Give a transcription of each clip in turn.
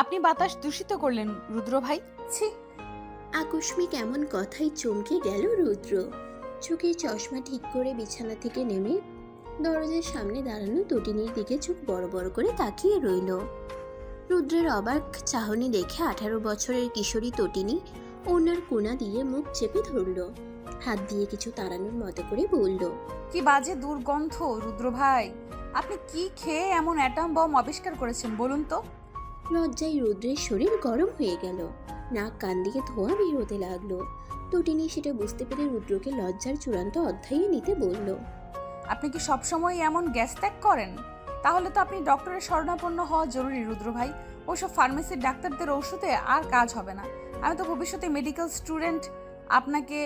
আপনি বাতাস দূষিত করলেন রুদ্র ভাই। ছি। আকস্মিক এমন কথাই চমকে গেল রুদ্র। চোখে চশমা ঠিক করে বিছানা থেকে নেমে দরজার সামনে দাঁড়ানো তটিনীর দিকে চোখ বড় বড় করে তাকিয়ে রইল। রুদ্রের অবাক চাহনি দেখে 18 বছরের কিশোরী তটিনী ওনার কোনা দিয়ে মুখ চেপে ধরল, হাত দিয়ে কিছু তাড়ানোর মতো করে বলল, কি বাজে দুর্গন্ধ রুদ্র ভাই। আপনি কি খেয়ে এমন অ্যাটম বম আবিষ্কার করেছেন বলুন তো? লজ্জায় রুদ্রের শরীর গরম হয়ে গেল, নাক কান দিয়ে ধোঁয়া বের হতে লাগলো। তটিনী সেটা বুঝতে পেরে রুদ্রকে লজ্জার চূড়ান্ত অধ্যায়ে নিতে বলল, আপনি কি সবসময় এমন গ্যাস ত্যাগ করেন? তাহলে তো আপনি ডক্টরের শরণাপন্ন হওয়া জরুরি রুদ্র ভাই। ওইসব ফার্মেসির ডাক্তারদের ওষুধে আর কাজ হবে না। আমি তো ভবিষ্যতে মেডিকেল স্টুডেন্ট, আপনাকে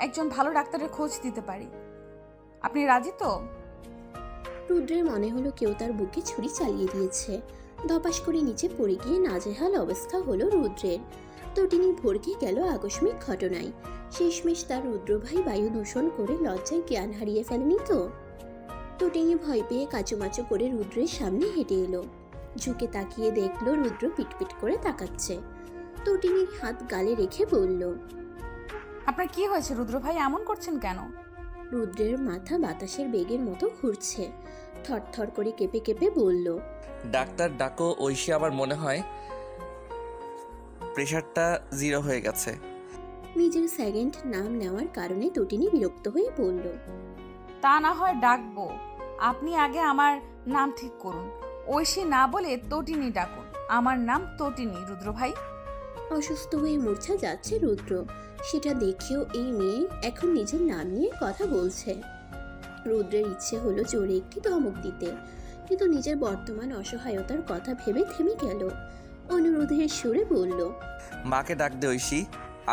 একজন ভালো ডাক্তারের খোঁজ দিতে পারি। আপনি রাজি তো? রুদ্রের মনে হলো কেউ তার বুকে ছুরি চালিয়ে দিয়েছে। ধপাস করে নিচে পড়ে গিয়ে নাজেহাল অবস্থা হলো রুদ্রের। তটিনী ভড়কে গেল আকস্মিক ঘটনায়। শেষমেশ তার রুদ্র ভাই বায়ু দূষণ করে লজ্জায় জ্ঞান হারিয়ে ফেলেনি তো? তটিনী ভয় পেয়ে কাচুমাচু করে রুদ্রের সামনে হেঁটে এলো। ঝুঁকে তাকিয়ে দেখলো রুদ্র পিটপিট করে তাকাচ্ছে। তটিনীর হাত গালে রেখে বলল, আপনার কি হয়েছে রুদ্র ভাই, এমন করছেন কেন? রুদ্রের মাথা বাতাসের বেগের মতো ঘুরছে। থরথর করে কেঁপে কেঁপে বলল, ডাক্তার ডাকো ঐশী, আমার মনে হয় প্রেশারটা 0 হয়ে গেছে। নিজের সেকেন্ড নাম নেওয়ার কারণে তটিনী বিরক্ত হয়ে বলল, তা না হয় ডাকবো, আপনি আগে আমার নাম ঠিক করুন। ঐশী না বলে তটিনী ডাকুন। আমার নাম তটিনী রুদ্র ভাই। অসুস্থ হয়ে মূর্ছা যাচ্ছে রুদ্র। সেটা দেখেও এই মেয়ে এখন নিজের নাম নিয়ে কথা বলছে। রুদ্রের ইচ্ছে হলো জোরে একটি ধমক দিতে, কিন্তু নিজের বর্তমান অসহায়তার কথা ভেবে থেমে গেল। অনুরোধের সুরে বলল, মাকে ডাক দে ঐশী,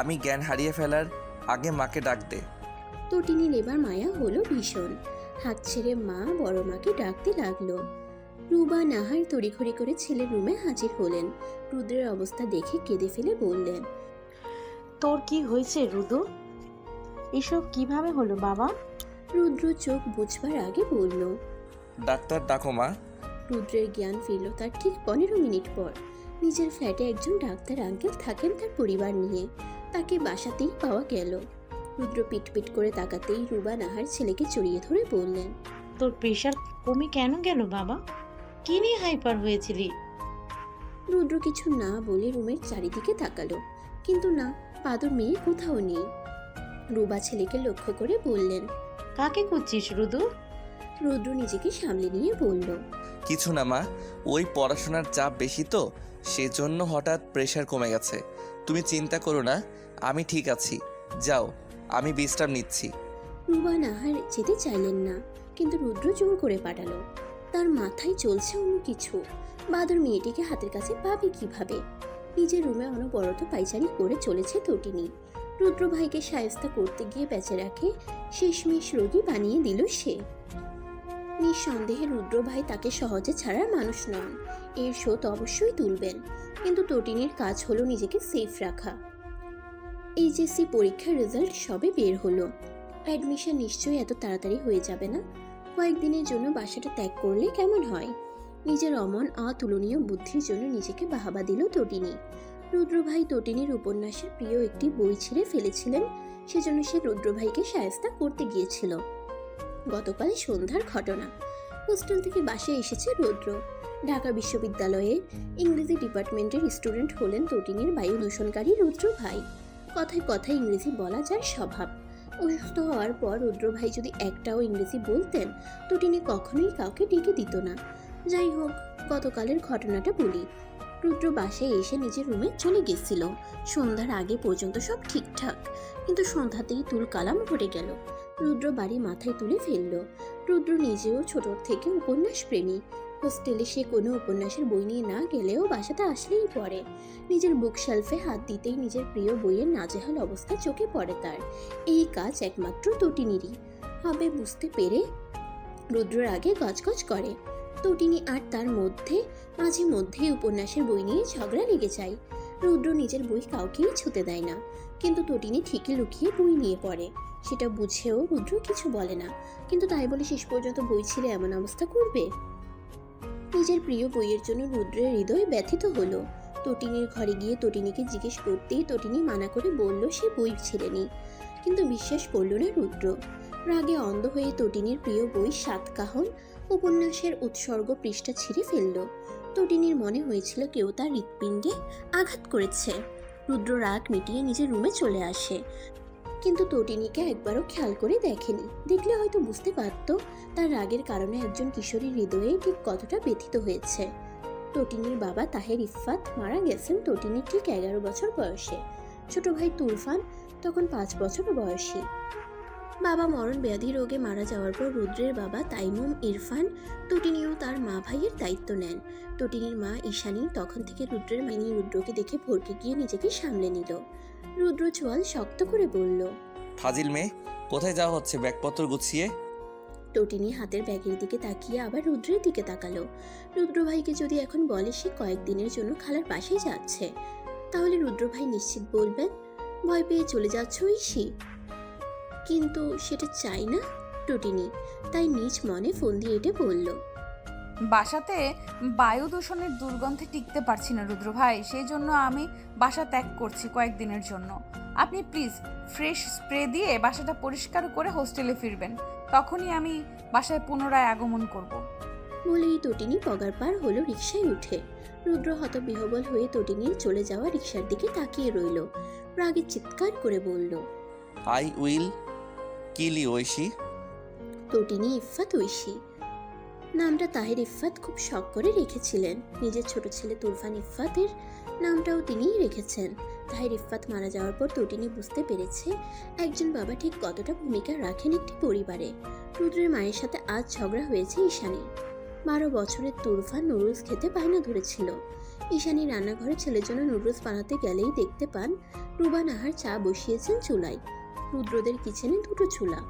আমি জ্ঞান হারিয়ে ফেলার আগে মাকে ডাক দে। তটিনীর এবার মায়া হলো ভীষণ। হাত ছেড়ে মা বড় মাকে ডাকতে লাগলো। রুবা নাহার তড়িঘড়ি করে ছেলের রুমে হাজির হলেন। রুদ্রের অবস্থা দেখে কেঁদে ফেলে বললেন, তোর কি হয়েছে রুদু? এসব কিভাবে হলো বাবা? রুদ্র চোখ বুঝবার আগে বলল। ডাক্তার ডাকো মা। রুদ্রের জ্ঞান ফিরল তার ঠিক 15 মিনিট পর। নিজের ফ্ল্যাটে একজন ডাক্তার আঙ্কেল থাকেন তার পরিবার নিয়ে। তাকে বাসাতেই পাওয়া গেল। রুদ্র পিটপিট করে তাকাতেই রুবা নাহার ছেলেকে জড়িয়ে ধরে বললেন, তোর প্রেশার কমে কেন গেল বাবা? কি নিয়ে হাইপার হয়েছিলি? রুদ্র কিছু না বলে রুমের চারিদিকে তাকালো, কিন্তু না, পাদর মেয়ে কোথাও নেই। রুবা ছেলেকে লক্ষ্য করে বললেন, কাকে খুঁজছিস রুদু? রুদ্র নিজেকে সামলে নিয়ে বলল, কিছু না মা, ওই পড়াশোনার চাপ বেশি তো, সেজন্য হঠাৎ প্রেশার কমে গেছে। তুমি চিন্তা করো না, আমি ঠিক আছি। যাও, আমি বিশ্রাম নিচ্ছি। রুবা নাহার যেতে চাইলেন না, কিন্তু রুদ্র জোর করে পাঠালো। তার মাথায় চলছে অন্য কিছু। বাদর মেয়েটিকে হাতের কাছে পাবে কিভাবে? নিজের রুমে অনবরত পাইচারি করে চলেছে তটিনী। রুদ্র ভাইকে সায়স্তা করতে গিয়ে বেচারাকে শেষমেশ রোগী বানিয়ে দিল সে। নিঃসন্দেহে রুদ্র ভাই তাকে সহজে ছাড়ার মানুষ নন। এর শোধ অবশ্যই তুলবেন, কিন্তু তটিনীর কাজ হলো নিজেকে সেফ রাখা। এইচএসসি পরীক্ষার রেজাল্ট সবে বের হলো। অ্যাডমিশন নিশ্চয়ই এত তাড়াতাড়ি হয়ে যাবে না। কয়েকদিনের জন্য বাসাটা ত্যাগ করলে কেমন হয়? নিজের অমন অতুলনীয় বুদ্ধির জন্য নিজেকে বাহাবা দিল তটিনী। রুদ্রভাই তটিনীর উপন্যাসের প্রিয় একটি বই ছিঁড়ে ফেলেছিলেন, সেজন্য সে রুদ্রভাইকে সায়স্তা করতে গিয়েছিল। গতকাল সন্ধ্যার ঘটনা। হোস্টেল থেকে বাসায় এসেছে রুদ্র। ঢাকা বিশ্ববিদ্যালয়ের ইংরেজি ডিপার্টমেন্টের স্টুডেন্ট হলেন তটিনীর বায়ু দূষণকারী রুদ্র ভাই। কথায় কথায় ইংরেজি বলা যার স্বভাব। অসুস্থ হওয়ার পর রুদ্র ভাই যদি একটাও ইংরেজি বলতেন, তটিনী কখনোই কাউকে ডেকে দিত না। যাই হোক, গতকালের ঘটনাটা বলি। রুদ্র বাসায় এসে নিজের রুমে চলে গেছিল। সন্ধ্যার আগে পর্যন্ত সব ঠিকঠাক, কিন্তু সন্ধ্যাতেই তুল কালাম ঘটে গেল। রুদ্র বাড়ি মাথায় তুলে ফেলল। রুদ্র নিজেও ছোট থেকে উপন্যাস প্রেমী। হোস্টেলে সে কোনো উপন্যাসের বই নিয়ে না গেলেও বাসাতে আসলেই পড়ে। নিজের বুক শেলফে হাত দিতেই নিজের প্রিয় বইয়ের নাজেহাল অবস্থা চোখে পড়ে তার। এই কাজ একমাত্র তটিনীরই হবে বুঝতে পেরে রুদ্রর আগে গজগজ করে। তটিনী আর তার মধ্যে মাঝে মধ্যেই উপন্যাসের বই নিয়ে ঝগড়া লেগে যায়। রুদ্র নিজের বই কাউকেই ছুতে দেয় না, কিন্তু তটিনী ঠিকই লুকিয়ে বই নিয়ে পড়ে। সেটা বুঝেও রুদ্র কিছু বলে না, কিন্তু তাই বলে শেষ পর্যন্ত বই ছিঁড়ে এমন অবস্থা করবে? নিজের প্রিয় বইয়ের জন্য রুদ্রের হৃদয় ব্যথিত হলো। তটিনীর ঘরে গিয়ে তটিনীকে জিজ্ঞেস করতেই তটিনী মানা করে বলল সে বই ছেড়েনি, কিন্তু বিশ্বাস করল না রুদ্র। রাগে অন্ধ হয়ে তটিনীর প্রিয় বই সাতকাহন উপন্যাসের উৎসর্গ পৃষ্ঠা ছিঁড়ে ফেলল। তটিনীর মনে হয়েছিল কেউ তার হৃৎপিণ্ডে আঘাত করেছে। রুদ্র রাগ মিটিয়ে নিজের রুমে চলে আসে, কিন্তু তটিনীকে একবারও খেয়াল করে দেখেনি। দেখলে হয়তো বুঝতে পারত তার রাগের কারণে একজন কিশোরীর হৃদয়ে ঠিক কতটা ব্যথিত হয়েছে। তটিনীর বাবা তাহের ইফফাত মারা গেছেন তটিনীর ঠিক 11 বছর বয়সে। ছোট ভাই তুরফান তখন 5 বছর বয়সী। বাবা মরণ ব্যাধি রোগে মারা যাওয়ার পর রুদ্রের বাবা তাইমুম ইরফান তটিনীও তার মা ভাইয়ের দায়িত্ব নেন। তটিনীর মা ঈশানী তখন থেকে রুদ্রের মাইনি রুদ্রকে দেখে ভরকে গিয়ে নিজেকে সামলে নিল। রুদ্র চোয়াল শক্ত করে বলল, ফাজিল মেয়ে, কোথায় যাওয়া হচ্ছে ব্যাগপত্র গুছিয়ে? তটিনী হাতের ব্যাগের দিকে তাকিয়ে আবার রুদ্রের দিকে তাকালো। রুদ্র ভাইকে যদি এখন বলে সে কয়েকদিনের জন্য খালার পাশেই যাচ্ছে, তাহলে রুদ্র ভাই নিশ্চিত বলবেন ভয় পেয়ে চলে যাচ্ছ ঐশী। কিন্তু সেটা চাই না তটিনী, তাই নিজ মনে ফোন দিয়ে এটে বলল, বাসাতে বায়ু দূষণের দুর্গন্ধে টিকতে পারছি না রুদ্র ভাই, সেই জন্য আমি বাসা ত্যাগ করছি কয়েকদিনের জন্য। আপনি প্লিজ ফ্রেশ স্প্রে দিয়ে বাসাটা পরিষ্কার করে হোস্টেলে ফিরবেন, তখনই আমি বাসায় পুনরায় আগমন করব। বলেই তটিনী পগার পার হলো রিকশায় উঠে। রুদ্র হতবিহ্বল হয়ে তটিনীর চলে যাওয়া রিকশার দিকে তাকিয়ে রইল। রাগে চিৎকার করে বলল, I will kill you Oishi. Tatini Iffat Oishi. নামটা তাহের ইফফাত খুব শখ করে রেখেছিলেন। নিজের ছোট ছেলে তুরফান ইফফাতের নামটাও তিনিই রেখেছেন। তাহের ইফফাত মারা যাওয়ার পর তটিনী বুঝতে পেরেছে একজন বাবা ঠিক কতটা ভূমিকা রাখেন একটি পরিবারে। রুদ্রের মায়ের সাথে আজ ঝগড়া হয়েছে ঈশানী। 12 বছরের তুরফান নুডলস খেতে বায়না ধরেছিল। ঈশানী রান্নাঘরে ছেলের জন্য নুডলস বানাতে গেলেই দেখতে পান রুবা নাহার চা বসিয়েছেন চুলায়। রুদ্রদের কিচেনে 2টো চুলা,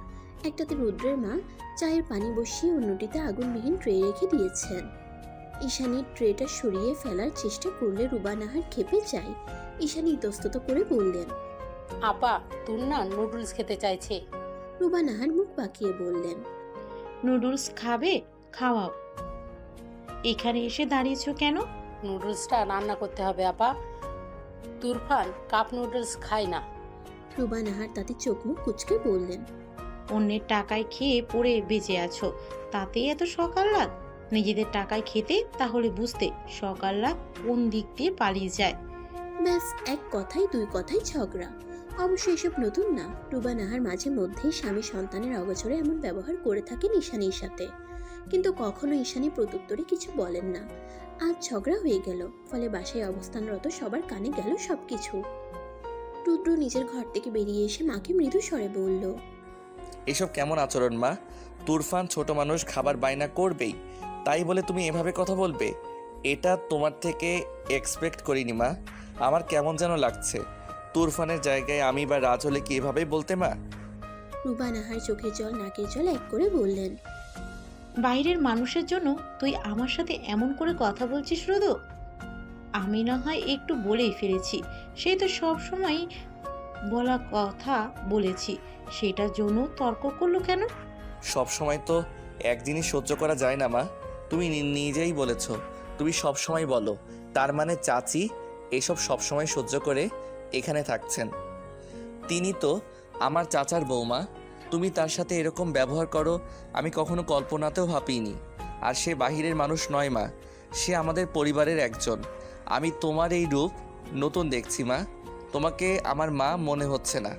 একটাতে রুদ্রের মা চায়ের পানি বসিয়ে অন্যটিতে আগুনবিহীন ট্রে রেখে দিয়েছেন। ঈশানী ট্রেটা সরিয়ে ফেলার চেষ্টা করলে রুবা নাহার খেপে যায়। ঈশানী ইতস্তত করে বললেন, আপা তোর না নুডলস খেতে চাইছে। রুবা নাহার মুখ বাঁকিয়ে বললেন, নুডলস খাবে? খাওয়াও। এখানে এসে দাঁড়িয়েছো কেন? নুডলসটা রান্না করতে হবে আপা, তুরফান কাপ নুডলস খায় না। রুবা নাহার তাতে চোখ মুখ কুচকে বললেন, অন্যের টাকায় খেয়ে পড়ে বেঁচে আছো, তাতেই এত সকাল রাত? নিজেদের টাকায় খেতে তাহলে বুঝতে সকাল রাত কোন দিক দিয়ে পালিয়ে যায়। ব্যাস এক কথাই 2 কথাই ঝগড়া। অবশ্য এসব নতুন না। রুবা নাহার মাঝে মধ্যেই স্বামী সন্তানের অগোচরে এমন ব্যবহার করে থাকেন ঈশানীর সাথে, কিন্তু কখনো ঈশানী প্রত্যুত্তরে কিছু বলেন না। আজ ঝগড়া হয়ে গেল, ফলে বাসায় অবস্থানরত সবার কানে গেল সবকিছু। রুদ্র নিজের ঘর থেকে বেরিয়ে এসে মাকে মৃদু স্বরে বলল, এসব কেমন আচরণ মা? তুরফান ছোট মানুষ, খাবার বায়না করবেই, তাই বলে তুমি এভাবে কথা বলবে? এটা তোমার থেকে এক্সপেক্ট করিনি মা। আমার কেমন যেন লাগছে। তুরফানের জায়গায় আমি বা রাজ হলে কি এভাবেই বলতে মা? রুবা নাহার চোখের জল নাকের জল এক করে বললেন, বাইরের মানুষের জন্য তুই আমার সাথে এমন করে কথা বলছিস রুদু? আমি না হয় একটু বলেই ফেলেছি, সে তো সব সময় বলা কথা বলেছি, সেটার জন্য তর্ক করলো কেন? সব সময় তো একদিনই সহ্য করা যায় না মা। তুমি নিজেই বলেছ তুমি সব সময় বলো, তার মানে চাচি এসব সব সময় সহ্য করে এখানে থাকছেন। তিনি তো আমার চাচার বৌমা, তুমি তার সাথে এরকম ব্যবহার করো আমি কখনো কল্পনাতেও ভাবিনি। আর সে বাহিরের মানুষ নয় মা, সে আমাদের পরিবারের একজন। আমি তোমার এই রূপ নতুন দেখছি মা, তোমাকে আমার মা মনে হচ্ছে না।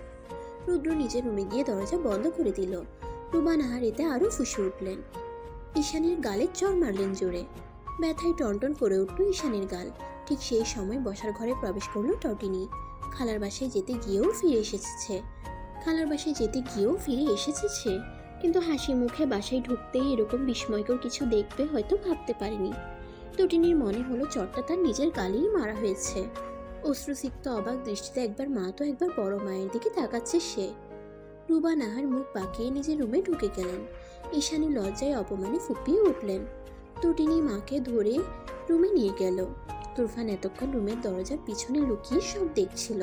রুদ্র নিজের রুমে গিয়ে দরজা বন্ধ করে দিল। রুবা নাহার এতে আরো ফুঁসে উঠলেন। ঈশানীর গালে চড় মারলেন জোরে। ব্যথায় টনটন করে উঠল ঈশানীর গাল। ঠিক সেই সময় বসার ঘরে প্রবেশ করলো টটিনী। খালার বাসায় যেতে গিয়েও ফিরে এসেছে কিন্তু হাসি মুখে বাসায় ঢুকতেই এরকম বিস্ময়কর কিছু দেখবে হয়তো ভাবতে পারেনি। টটিনীর মনে হলো চটটা তার নিজের গালেই মারা হয়েছে। অশ্রুসিক্ত অবাক দৃষ্টিতে একবার মা তো একবার বড় মায়ের দিকে তাকাচ্ছে সে। রুবা নাহার মুখ বাঁকিয়ে নিজের রুমে ঢুকে গেলেন। ঈশানী লজ্জায় অপমানে ফুঁপিয়ে উঠলেন। টটিনী মাকে ধরে রুমে নিয়ে গেল। তুরফান এতক্ষণ রুমের দরজার পিছনে লুকিয়ে সব দেখছিল।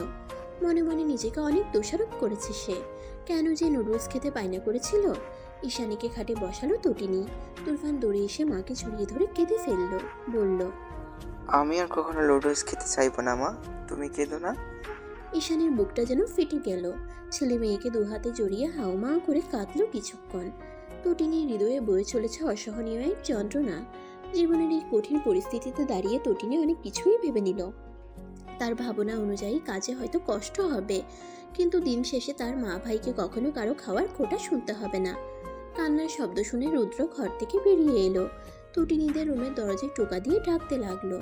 মনে মনে নিজেকে অনেক দোষারোপ করেছে সে। কেন যে নুডলস খেতে বায়না করেছিল। ঈশানীকে খাটে বসালো টটিনী। তুরফান দৌড়ে এসে মাকে জড়িয়ে ধরে কেঁদে ফেলল। বলল, আমি আর কখনো লুডোস খেতে চাইবো না মা, তুমি কেঁদো না। ঈশানের বুকটা যেন ফেটে গেল। ছেলে মেয়েকে দু হাতে জড়িয়ে হাউমাউ করে কাঁদল কিছুক্ষণ। তটিনীর হৃদয়ে বয়ে চলেছে অসহনীয় এক যন্ত্রণা। জীবনের এই কঠিন পরিস্থিতিতে দাঁড়িয়ে তটিনী অনেক কিছুই ভেবে নিল। তার ভাবনা অনুযায়ী কাজে হয়তো কষ্ট হবে, কিন্তু দিন শেষে তার মা ভাইকে কখনো কারো খাওয়ার খোঁটা শুনতে হবে না। কান্নার শব্দ শুনে রুদ্র ঘর থেকে বেরিয়ে এলো। তটিনীদের রুমের দরজায় টোকা দিয়ে ডাকতে লাগলো।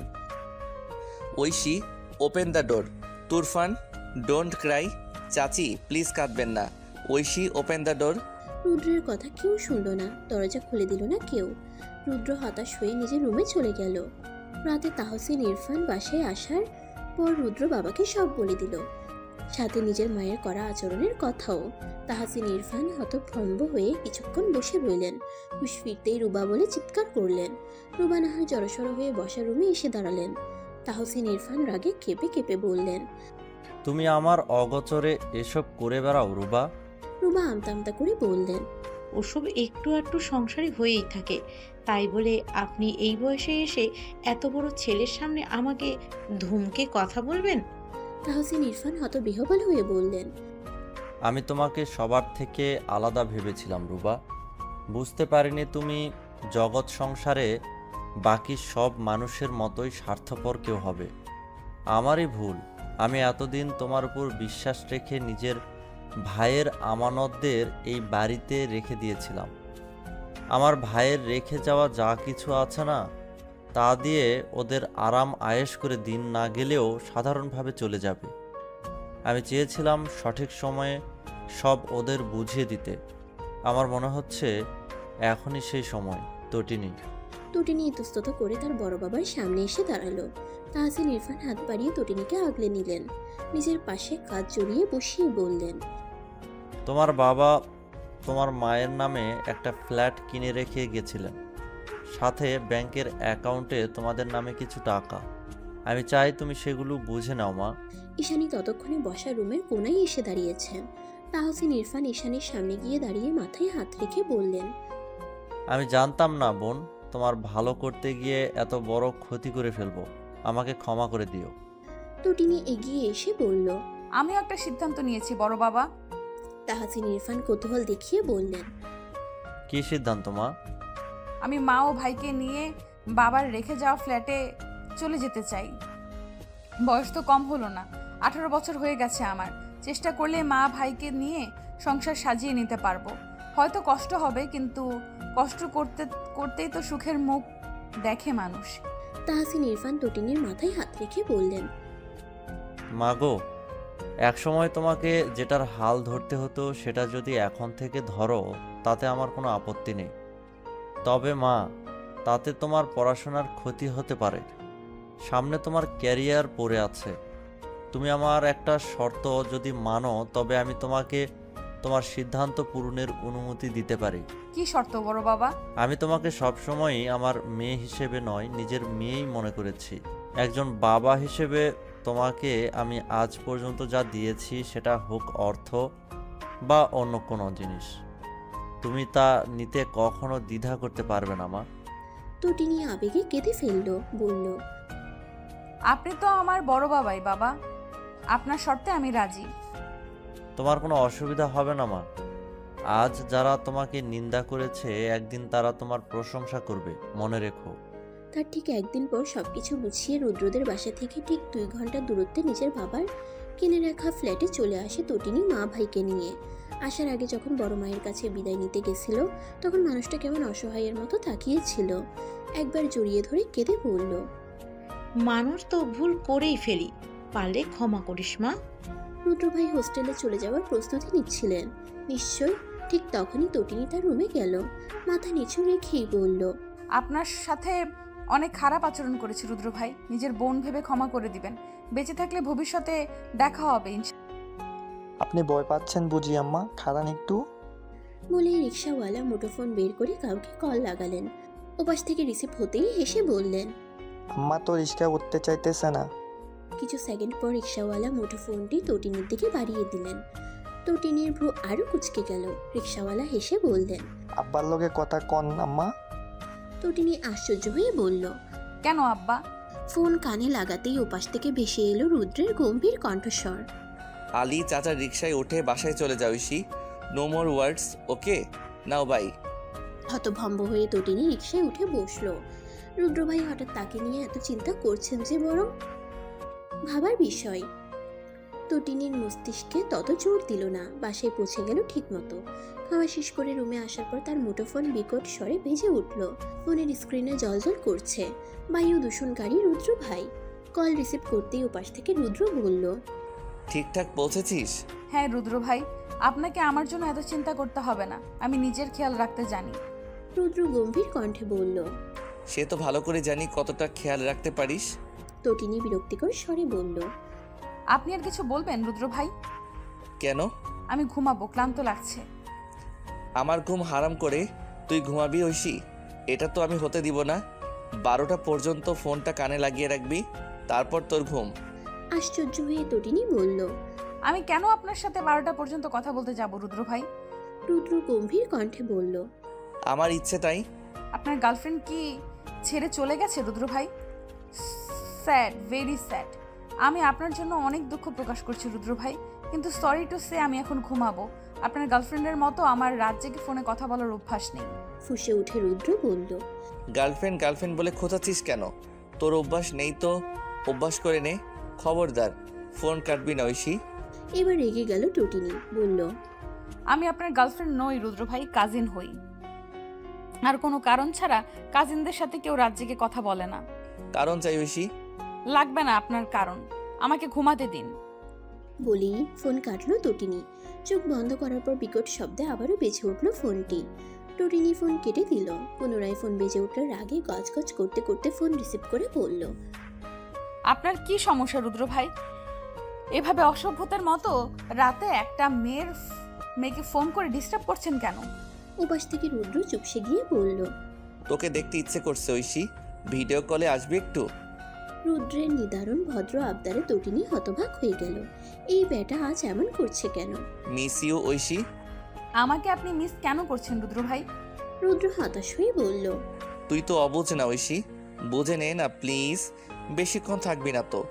Oishi, open the door. Turfan, don't cry. চাচি প্লিজ কাঁদবেন না। Oishi, open the door. রুদ্রের কথা কেউ শুনল না, দরজা খুলে দিল না কেউ। রুদ্র হতাশ হয়ে নিজের রুমে চলে গেল। রাতে তাহসিন ইরফান বাসায় আসার পর রুদ্র বাবাকে সব বলে দিল, সাথে নিজের মায়ের করা আচরণের কথাও। তাহসিন ইরফান হতভম্ব হয়ে কিছুক্ষণ বসে রইলেন। হুঁশ ফিরতেই রুবা বলে চিৎকার করলেন। রুবা নাহার জড়সড় হয়ে বসা রুমে এসে দাঁড়ালেন। তাহসিন ইরফান রাগে কেঁপে কেঁপে বললেন, তুমি আমার অগোচরে এসব করে বেড়াও রুবা? রুবা আমতা আমতা করে বললেন, ওসব একটু একটু সংসারী হয়েই থাকে, তাই বলে আপনি এই বয়সে এসে এত বড় ছেলের সামনে আমাকে ধমকে কথা বলবেন? তাহসিন ইরফান হতবিহ্বল হয়ে বললেন, আমি তোমাকে সবার থেকে আলাদা ভেবেছিলাম রুবা। বুঝতে পারিনি তুমি জগৎ সংসারে বাকি সব মানুষের মতোই স্বার্থপর কেউ হবে। আমারই ভুল। আমি এতদিন তোমার উপর বিশ্বাস রেখে নিজের ভাইয়ের আমানতদের এই বাড়িতে রেখে দিয়েছিলাম। আমার ভাইয়ের রেখে যাওয়া যা কিছু আছে না, তা দিয়ে ওদের আরাম আয়েশ করে দিন না গেলেও সাধারণভাবে চলে যাবে। আমি চেয়েছিলাম সঠিক সময়ে সব ওদের বুঝিয়ে দিতে। আমার মনে হচ্ছে এখনই সেই সময়। তটিনী। তটিনী ইতস্তত করে তার বড় বাবার সামনে এসে দাঁড়ালো। তাহসিন ইরফান হাত বাড়িয়ে তটিনীকে আগলে নিলেন। নিজের পাশে কাঁধ জড়িয়ে বসিয়ে বললেন, তোমার বাবা তোমার মায়ের নামে একটা ফ্ল্যাট কিনে রেখে গেছিলেন, সাথে ব্যাংকের অ্যাকাউন্টে তোমাদের নামে কিছু টাকা। আমি চাই তুমি সেগুলো বুঝে নাও মা। ঈশানী ততক্ষণে বসা রুমের কোনায় এসে দাঁড়িয়েছেন। তাহসিন ইরফান ঈশানীর সামনে গিয়ে দাঁড়িয়ে মাথায় হাত রেখে বললেন, আমি জানতাম না বোন, তোমার ভালো করতে গিয়ে এত বড় ক্ষতি করে ফেলবো। আমাকে ক্ষমা করে দিও। তটিনী এগিয়ে এসে বলল, আমিও একটা সিদ্ধান্ত নিয়েছি বড় বাবা। তাহসিন ইরফান কৌতূহল দেখিয়ে বললেন, কী সিদ্ধান্ত মা? আমি মা ও ভাইকে নিয়ে বাবার রেখে যাওয়া ফ্ল্যাটে চলে যেতে চাই। বয়স তো কম হলো না, 18 বছর হয়ে গেছে আমার। চেষ্টা করলে মা ভাইকে নিয়ে সংসার সাজিয়ে নিতে পারবো। হয়তো কষ্ট হবে, কিন্তু কষ্ট করতে করতেই তো সুখের মুখ দেখে মানুষ। তাহসিন ইরফান তটিনীর মাথায় হাত রেখে বললেন, মাগো, একসময় তোমাকে যেটার হাল ধরতে হতো সেটা যদি এখন থেকে ধরো তাতে আমার কোনো আপত্তি নেই। তবে মা, তাতে তোমার পড়াশোনার ক্ষতি হতে পারে। সামনে তোমার ক্যারিয়ার পড়ে আছে। তুমি আমার একটা শর্ত যদি মানো, তবে আমি তোমাকে তোমার সিদ্ধান্ত পূরণের অনুমতি দিতে পারি। কি শর্ত বড় বাবা? আমি তোমাকে সবসময়ই আমার মেয়ে হিসেবে নয়, নিজের মেয়েই মনে করেছি। একজন বাবা হিসেবে তোমাকে আমি আজ পর্যন্ত যা দিয়েছি, সেটা হোক অর্থ বা অন্য কোনো জিনিস, তুমি তা নিতে কখনো দ্বিধা করতে পারবে না মা। তটিনী আবেগে কেঁদে ফেলল, বলল, আপনি তো আমার বড় বাবাই বাবা, আপনার শর্তে আমি রাজি। তোমার কোনো অসুবিধা হবে না মা। আজ যারা তোমাকে নিন্দা করেছে, একদিন তারা তোমার প্রশংসা করবে, মনে রেখো। তার ঠিক একদিন পর সবকিছু গুছিয়ে রুদ্রদের বাসা থেকে ঠিক 2 ঘন্টা দূরত্বে নিজের বাবার কিনে রাখা ফ্ল্যাটে চলে আসে তটিনী মা ভাইকে নিয়ে। আসার আগে যখন বড় মায়ের কাছে বিদায় নিতে গেছিল, তখন মানুষটা কেমন অসহায়ের মতো তাকিয়েছিল। একবার জড়িয়ে ধরে কেঁদে বলল, মানুষ তো ভুল করেই ফেলি, পারলে ক্ষমা করিস মা। রুদ্র ভাই হোস্টেলে চলে যাওয়ার প্রস্তুতি নিচ্ছিলেন। নিশ্চয় ঠিক তখনই তটিনী তার রুমে গেল। মাথা নিচু রেখেই বলল, আপনার সাথে অনেক খারাপ আচরণ করেছি রুদ্র ভাই, নিজের বোন ভেবে ক্ষমা করে দিবেন। বেঁচে থাকলে ভবিষ্যতে দেখা হবে। আপনি ভয় পাচ্ছেন বুঝি আম্মা? খারান একটু। বলে রিক্সাওয়ালা মুঠোফোন বের করে কাউকে কল লাগালেন। ওপাশ থেকে রিসিভ হতেই হেসে বললেন, আম্মা তো রিক্সা উঠতে চাইতেছে না। কিছু সেকেন্ড পর রিক্সাওয়ালা মুঠোফোনটি তটিনীর দিকে বাড়িয়ে দিলেন। তটিনীর ভ্রু আরো কুঁচকে গেল। রিক্সাওয়ালা হেসে বললেন, আব্বার লগে কথা কন আম্মা। তটিনী আশ্চর্য হয়ে বলল, কেন আব্বা? ফোন কানে লাগাতেই ওপাশ থেকে ভেসে এলো রুদ্রের গম্ভীর কণ্ঠস্বর। আলী চাচার রিক্সায় উঠে বাসায় চলে যাও Oishi. No more words, okay? Now bye. হতভম্ব হয়ে তটিনী রিকশায় উঠে বসলো। রুদ্রভাই হঠাৎ তাকে নিয়ে এত চিন্তা করছেন যে বরং ভাবার বিষয়। তটিনীর মস্তিষ্কে তত জোর দিল না। বাসায় পৌঁছে গেল ঠিক মতো। খাওয়া শেষ করে রুমে আসার পর তার মুঠোফোন বিকট স্বরে বেজে উঠল। ফোনের স্ক্রিনে জলজল করছে বায়ু দূষণকারী রুদ্র ভাই। কল রিসিভ করতেই ওপাশ থেকে রুদ্র বলল, ঠিকঠাক পৌঁছেছিস? হ্যাঁ রুদ্র ভাই, আপনাকে আমার জন্য এত চিন্তা করতে হবে না, আমি নিজের খেয়াল রাখতে জানি। রুদ্র গম্ভীর কণ্ঠে বলল। সে তো ভালো করে জানি কতটা খেয়াল রাখতে পারিস। তটিনী বিরক্তিকর স্বরে বলল, আপনি আর কিছু বলবেন রুদ্র ভাই? কেন? আমি ঘুমাবো, ক্লান্ত লাগছে। আমার ঘুম হারাম করে তুই ঘুমাবি ঐশী? এটা তো আমি হতে দিব না। 12টা পর্যন্ত ফোনটা কানে লাগিয়ে রাখবি, তারপর তোর ঘুম। আশ্চর্য হয়ে তটিনী বলল। আমি কেন আপনার সাথে 12টা পর্যন্ত কথা বলতে যাব রুদ্র ভাই? রুদ্র গম্ভীর কণ্ঠে বলল, আমার ইচ্ছে তাই। আপনার গার্লফ্রেন্ড কি ছেড়ে চলে গেছে রুদ্র ভাই? Sad, very sad. আমি আপনার জন্য অনেক দুঃখ প্রকাশ করছি রুদ্র ভাই, কিন্তু সরি টু সে আমি এখন ঘুমাবো। আপনার গার্লফ্রেন্ডের মতো আমার রাত জেগে ফোনে কথা বলার অভ্যাস নেই। ফুঁসে উঠে রুদ্র বলল, গার্লফ্রেন্ড গার্লফ্রেন্ড বলে খোঁচাচ্ছিস কেন? তোর অভ্যাস নেই তো অভ্যাস করে নে। খবরদার ফোন কাটবি না ঐশী। এবার রেগে গেল তটিনী, বলল, আমি আপনার গার্লফ্রেন্ড নই রুদ্র ভাই, কাজিন হই। আর কোনো কারণ ছাড়া কাজিনদের সাথে কেউ রাত জেগে কথা বলে না। কারণ চাই ঐশী? লাগবে না আপনার কারণ, আমাকে ঘুমাতে দিন। বলেই ফোন কাটলো তটিনী। চোখ বন্ধ করার পর বিকট শব্দে আবারও বেজে উঠল ফোনটি। তটিনী ফোন কেটে দিল। পুনরায় ফোন বেজে উঠল রাগে গজগজ করতে করতে ফোন রিসিভ করে বলল, আপনার কি সমস্যা রুদ্র ভাই? এভাবে অসভ্যতার মতো রাতে একটা মেয়েকে ফোন করে ডিস্টার্ব করছেন কেন? ওপাশ থেকে রুদ্র চুপসে গিয়ে বলল, তোকে দেখতে ইচ্ছে করছে ঐশী, ভিডিও কলে আসবি একটু? রুদ্রের নিদারুণ ভদ্র আবদারে তটিনী হতবাক হয়ে গেল। এই বেটা আজ এমন করছে কেন? Miss you Oishi. আমাকে আপনি মিস কেন করছেন রুদ্র ভাই? রুদ্র হতাশ হয়ে বলল, তুই তো অবুঝ না ঐশী, বুঝে নে না প্লিজ। বেশিক্ষণ থাকবি না তো,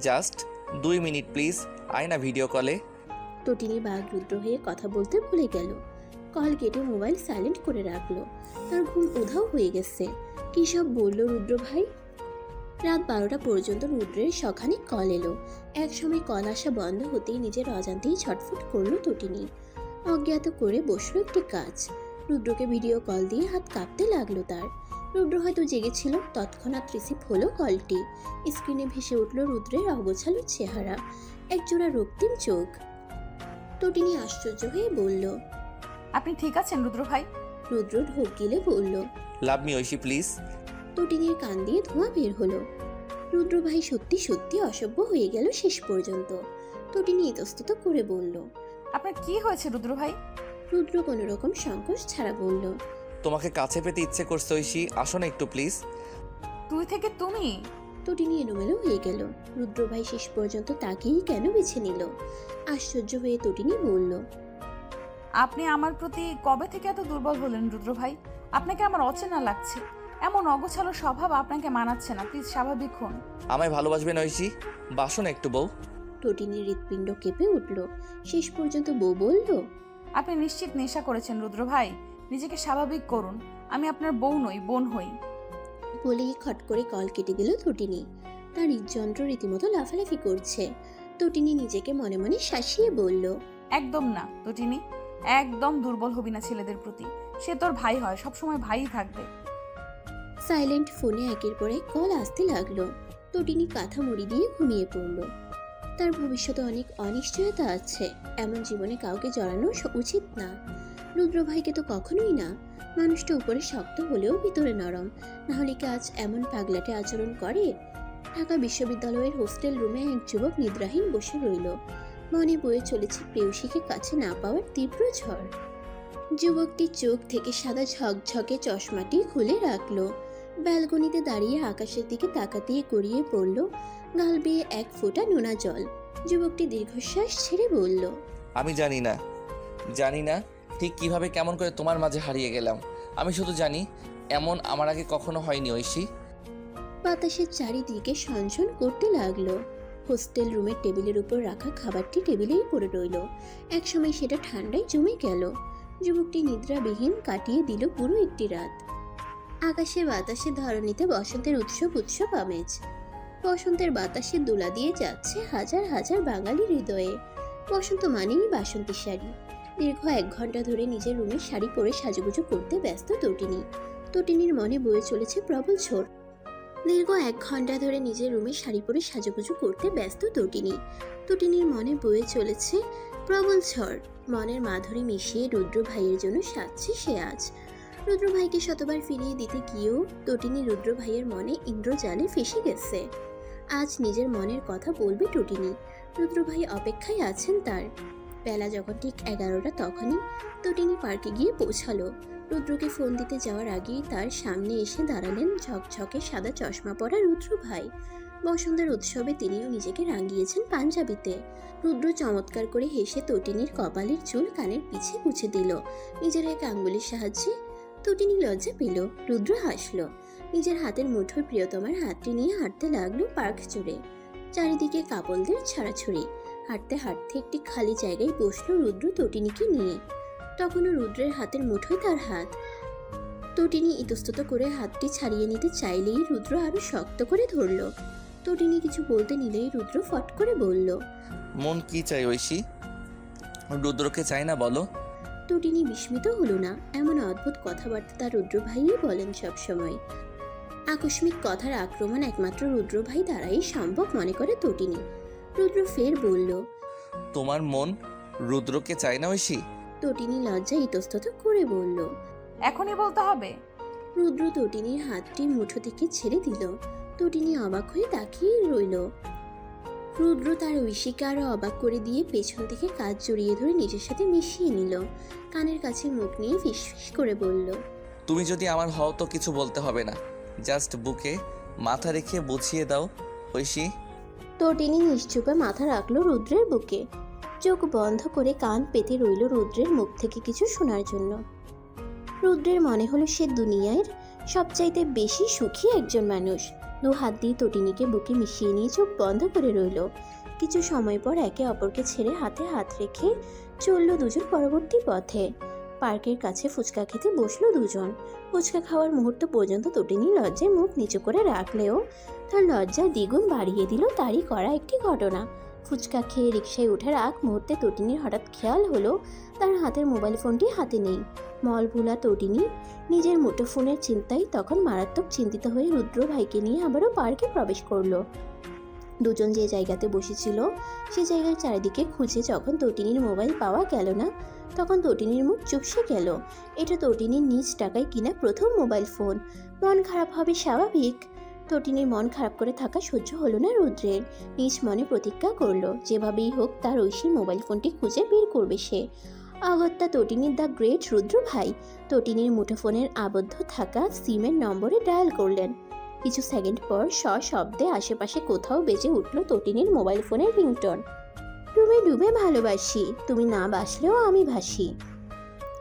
জাস্ট 2 মিনিট প্লিজ, আয় না ভিডিও কলে। তটিনী বাঘ রুদ্র হয়ে কথা বলতে ভুলে গেল। কল কেটে মোবাইল সাইলেন্ট করে রাখলো। তার ঘুম উধাও হয়ে গেছে। কি সব বলল রুদ্র ভাই? রাত 12টা পর্যন্ত রুদ্রের শখানেক কল এলো। এক সময় কল আসা বন্ধ হতেই নিজের অজান্তেই ছটফট করলো তটিনী। অজ্ঞাত করে বসলো একটি কাজ। রুদ্রকে ভিডিও কল দিয়ে হাত কাঁপতে লাগলো তার। রুদ্র হয়তো জেগেছিল। তৎক্ষণাৎ রিসিভ হলো কলটি। স্ক্রিনে ভেসে উঠল রুদ্রের অগোছালো চেহারা, একজোড়া রক্তিম চোখ। তটিনী আশ্চর্য হয়ে বলল, আপনি ঠিক আছেন রুদ্র ভাই? রুদ্র ঢোক গিলে বলল। Love me Oishi please. তটিনীর কান দিয়ে ধোঁয়া বের হলো। রুদ্র ভাই সত্যি সত্যি অসভ্য হয়ে গেল শেষ পর্যন্ত। তটিনী ইতস্তত করে বলল, আপনার কি হয়েছে রুদ্র ভাই? রুদ্র কোনো রকম সংকোচ ছাড়া বলল, তোমাকে কাছে পেতে ইচ্ছে করছে ঐশী, আসো না একটু প্লিজ। তুই থেকে তুমি? তটিনী এলোমেলো হয়ে গেল। রুদ্র ভাই শেষ পর্যন্ত তাকেই কেন বেছে নিল? আশ্চর্য হয়ে তটিনী বলল, আপনি আমার প্রতি কবে থেকে এত দুর্বল হলেন রুদ্র ভাই? আপনাকে আমার অচেনা লাগছে। এমন অগোছালো স্বভাব আপনাকে মানাচ্ছে না, প্লিজ স্বাভাবিক হন। আমায় ভালোবাসবে না ঐশী? বাসো না একটু বউ। তটিনীর হৃৎপিণ্ড কেঁপে উঠল। শেষ পর্যন্ত বউ বলল, আপনি নিশ্চিত নেশা করেছেন রুদ্র ভাই, নিজেকে স্বাভাবিক করুন। আমি আপনার বউ নই, বোন হই। বলেই খট করে কল কেটে দিল তটিনী। তার হৃদযন্ত্র রীতিমতো লাফালাফি করছে। তটিনী নিজেকে মনে মনে শাসিয়ে বলল, একদম না তটিনী, একদম দুর্বল হবি না ছেলেদের প্রতি। সে তোর ভাই হয়, সবসময় ভাইই থাকবে। সাইলেন্ট ফোনে একের পর এক কল আসতে লাগলো। তটিনী কাঁথা মুড়ি দিয়ে ঘুমিয়ে পড়ল। তার ভবিষ্যতে অনেক অনিশ্চয়তা আছে। এমন জীবনে কাউকে জড়ানো উচিত না। রুদ্র ভাইকে তো কখনোই না। মানুষটা উপরে শক্ত হলেও ভিতরে নরম, নাহলে কি আজ এমন পাগলাটে আচরণ করে? ঢাকা বিশ্ববিদ্যালয়ের হোস্টেল রুমে এক যুবক নিদ্রাহীন বসে রইল। মনে বয়ে চলেছে প্রেয়সীকে কাছে না পাওয়ার তীব্র ঝড়। যুবকটির চোখ থেকে সাদা ঝকঝকে চশমাটি খুলে রাখলো। ব্যালকনিতে দাঁড়িয়ে আকাশের দিকে তাকাতিয়ে গড়িয়ে পড়ল গাল বেয়ে এক ফোঁটা নোনা জল। যুবকটি দীর্ঘশ্বাস ছেড়ে বলল, আমি জানি না ঠিক কিভাবে কেমন করে তোমার মাঝে হারিয়ে গেলাম। আমি শুধু জানি এমন আমার আগে কখনো হয়নি ঐশী। বাতাসের চারিদিকে সঞ্চন করতে লাগলো। হোস্টেল রুমের টেবিলের উপর রাখা খাবারটি টেবিলেই পড়ে রইল। একসময় সেটা ঠান্ডায় জমে গেল। যুবকটি নিদ্রাবিহীন কাটিয়ে দিল পুরো একটি রাত। আকাশে বাতাসে ধরণীতে বসন্তের উৎসব আমেজ। বসন্তের বাতাসে দোলা দিয়ে যাচ্ছে হাজার হাজার বাঙালি হৃদয়ে। বসন্ত মানেই বাসন্তী শাড়ি। দীর্ঘ 1 ঘন্টা ধরে নিজের রুমে শাড়ি পরে সাজুগুজু করতে ব্যস্ত তটিনী। তটিনীর মনে বয়ে চলেছে প্রবল ঝড়। দীর্ঘ 1 ঘন্টা ধরে নিজের রুমে শাড়ি পরে সাজুগুজু করতে ব্যস্ত তটিনী। তটিনীর মনে বয়ে চলেছে প্রবল ঝড়। মনের মাধুরী মিশিয়ে রুদ্র ভাইয়ের জন্য সাজছে সে আজ। রুদ্র ভাইকে শতবার ফিরিয়ে দিতে গিয়েও তটিনী রুদ্র ভাইয়ের মনে ইন্দ্রজালে ফেসে গেছে। আজ নিজের মনের কথা বলবে তটিনী। রুদ্র ভাই অপেক্ষায় আছেন তার। বেলা যখন ঠিক 11টা তখনই তটিনী পার্কে গিয়ে পৌঁছালো। রুদ্রকে ফোন দিতে যাওয়ার আগেই তার সামনে এসে দাঁড়ালেন ঝকঝকে সাদা চশমা পরা রুদ্র ভাই। বসন্তের উৎসবে তিনিও নিজেকে রাঙিয়েছেন পাঞ্জাবিতে। রুদ্র চমৎকার করে হেসে তটিনীর কপালের চুল কানের পিছে গুছে দিল নিজের এক আঙ্গুলের সাহায্যে। তটিনী লজ্জা পেল। রুদ্র হাসলো। নিজের হাতের মুঠোয় প্রিয়তমার হাতটি নিয়ে হাঁটতে লাগলো পার্ক জুড়ে। চারিদিকে কাপলদের ছড়াছড়ি। হাঁটতে হাঁটতে একটি খালি জায়গায় বসলো রুদ্র তটিনীকে নিয়ে। তখনও রুদ্রের হাতের মুঠোয় তার হাত। তটিনী ইতস্তত করে হাতটি ছাড়িয়ে নিতে চাইলেই রুদ্র আরো শক্ত করে ধরল। তটিনী কিছু বলতে নিলেই রুদ্র ফট করে বলল, মন কি চাই ঐশী? রুদ্রকে চাই না বলো। তটিনী বিস্মিত হলো না। এমন অদ্ভুত কথাবার্তা তার রুদ্র ভাইই বলেন সব সময়। আকস্মিক কথার আক্রমণ একমাত্র রুদ্র ভাই দ্বারাই সম্ভব মনে করে তটিনী। রুদ্র ফের বলল, তোমার মন রুদ্রকে চাই না ঐশী? তটিনী লজ্জায় ইতস্তত করে বলল। এখনই বলতে হবে? রুদ্র তটিনীর হাতটি মুঠো থেকে ছেড়ে দিল। তটিনী অবাক হয়ে তাকিয়ে রইল। রুদ্র তার ঐশীকে আরো অবাক করে দিয়ে পেছন থেকে কাঁধ জড়িয়ে ধরে নিজের সাথে মিশিয়ে নিল। কানের কাছে মুখ নিয়ে ফিসফিস করে বলল, তুমি যদি আমার হও তো কিছু বলতে হবে না, জাস্ট বুকে মাথা রেখে বুঝিয়ে দাও ঐশী। তটিনী নিশ্চুপে মাথা রাখলো রুদ্রের বুকে। চোখ বন্ধ করে কান পেতে রইল রুদ্রের মুখ থেকে কিছু শোনার জন্য। রুদ্রের মনে হলো সে দুনিয়ার সবচাইতে বেশি সুখী একজন মানুষ। 2 হাত দিয়ে তটিনীকে বুকে মিশিয়ে নিয়ে চোখ বন্ধ করে রইল। কিছু সময় পর একে অপরকে ছেড়ে হাতে হাত রেখে চলল দুজন পরবর্তী পথে। পার্কের কাছে ফুচকা খেতে বসলো দুজন। ফুচকা খাওয়ার মুহূর্ত পর্যন্ত তটিনী লজ্জায় মুখ নিচু করে রাখলেও তার লজ্জা দ্বিগুণ বাড়িয়ে দিল তারই করা একটি ঘটনা। ফুচকা খেয়ে রিকশায় ওঠার আগ মুহূর্তে তটিনীর হঠাৎ খেয়াল হলো তার হাতের মোবাইল ফোনটি হাতে নেই। মলভুলা তটিনী নিজের মুঠোফোনের চিন্তায় তখন মারাত্মক চিন্তিত হয়ে রুদ্র ভাইকে নিয়ে আবারও পার্কে প্রবেশ করলো। দুজন যে জায়গাতে বসেছিল সে জায়গার চারিদিকে খুঁজে যখন তটিনীর মোবাইল পাওয়া গেল না, তখন তটিনীর মুখ চুপসে গেল। এটা তটিনীর নিজ টাকায় কিনা প্রথম মোবাইল ফোন। মন খারাপ হবে স্বাভাবিক। তটিনীর মন খারাপ করে থাকা সহ্য হলো না রুদ্রের। নিজ মনে প্রতিজ্ঞা করলো যেভাবেই হোক তার ঐশীর মোবাইল ফোনটি খুঁজে বের করবে সে। অগত্যা তটিনীর দ্য গ্রেট রুদ্র ভাই তটিনীর মুঠোফোনের আবদ্ধ থাকা সিমের নম্বরে ডায়াল করলেন। কিছু সেকেন্ড পর সশব্দে আশেপাশে কোথাও বেজে উঠল তটিনীর মোবাইল ফোনের রিংটোন। ডুবে ডুবে ভালোবাসি, তুমি না বাসলেও আমি ভাসি।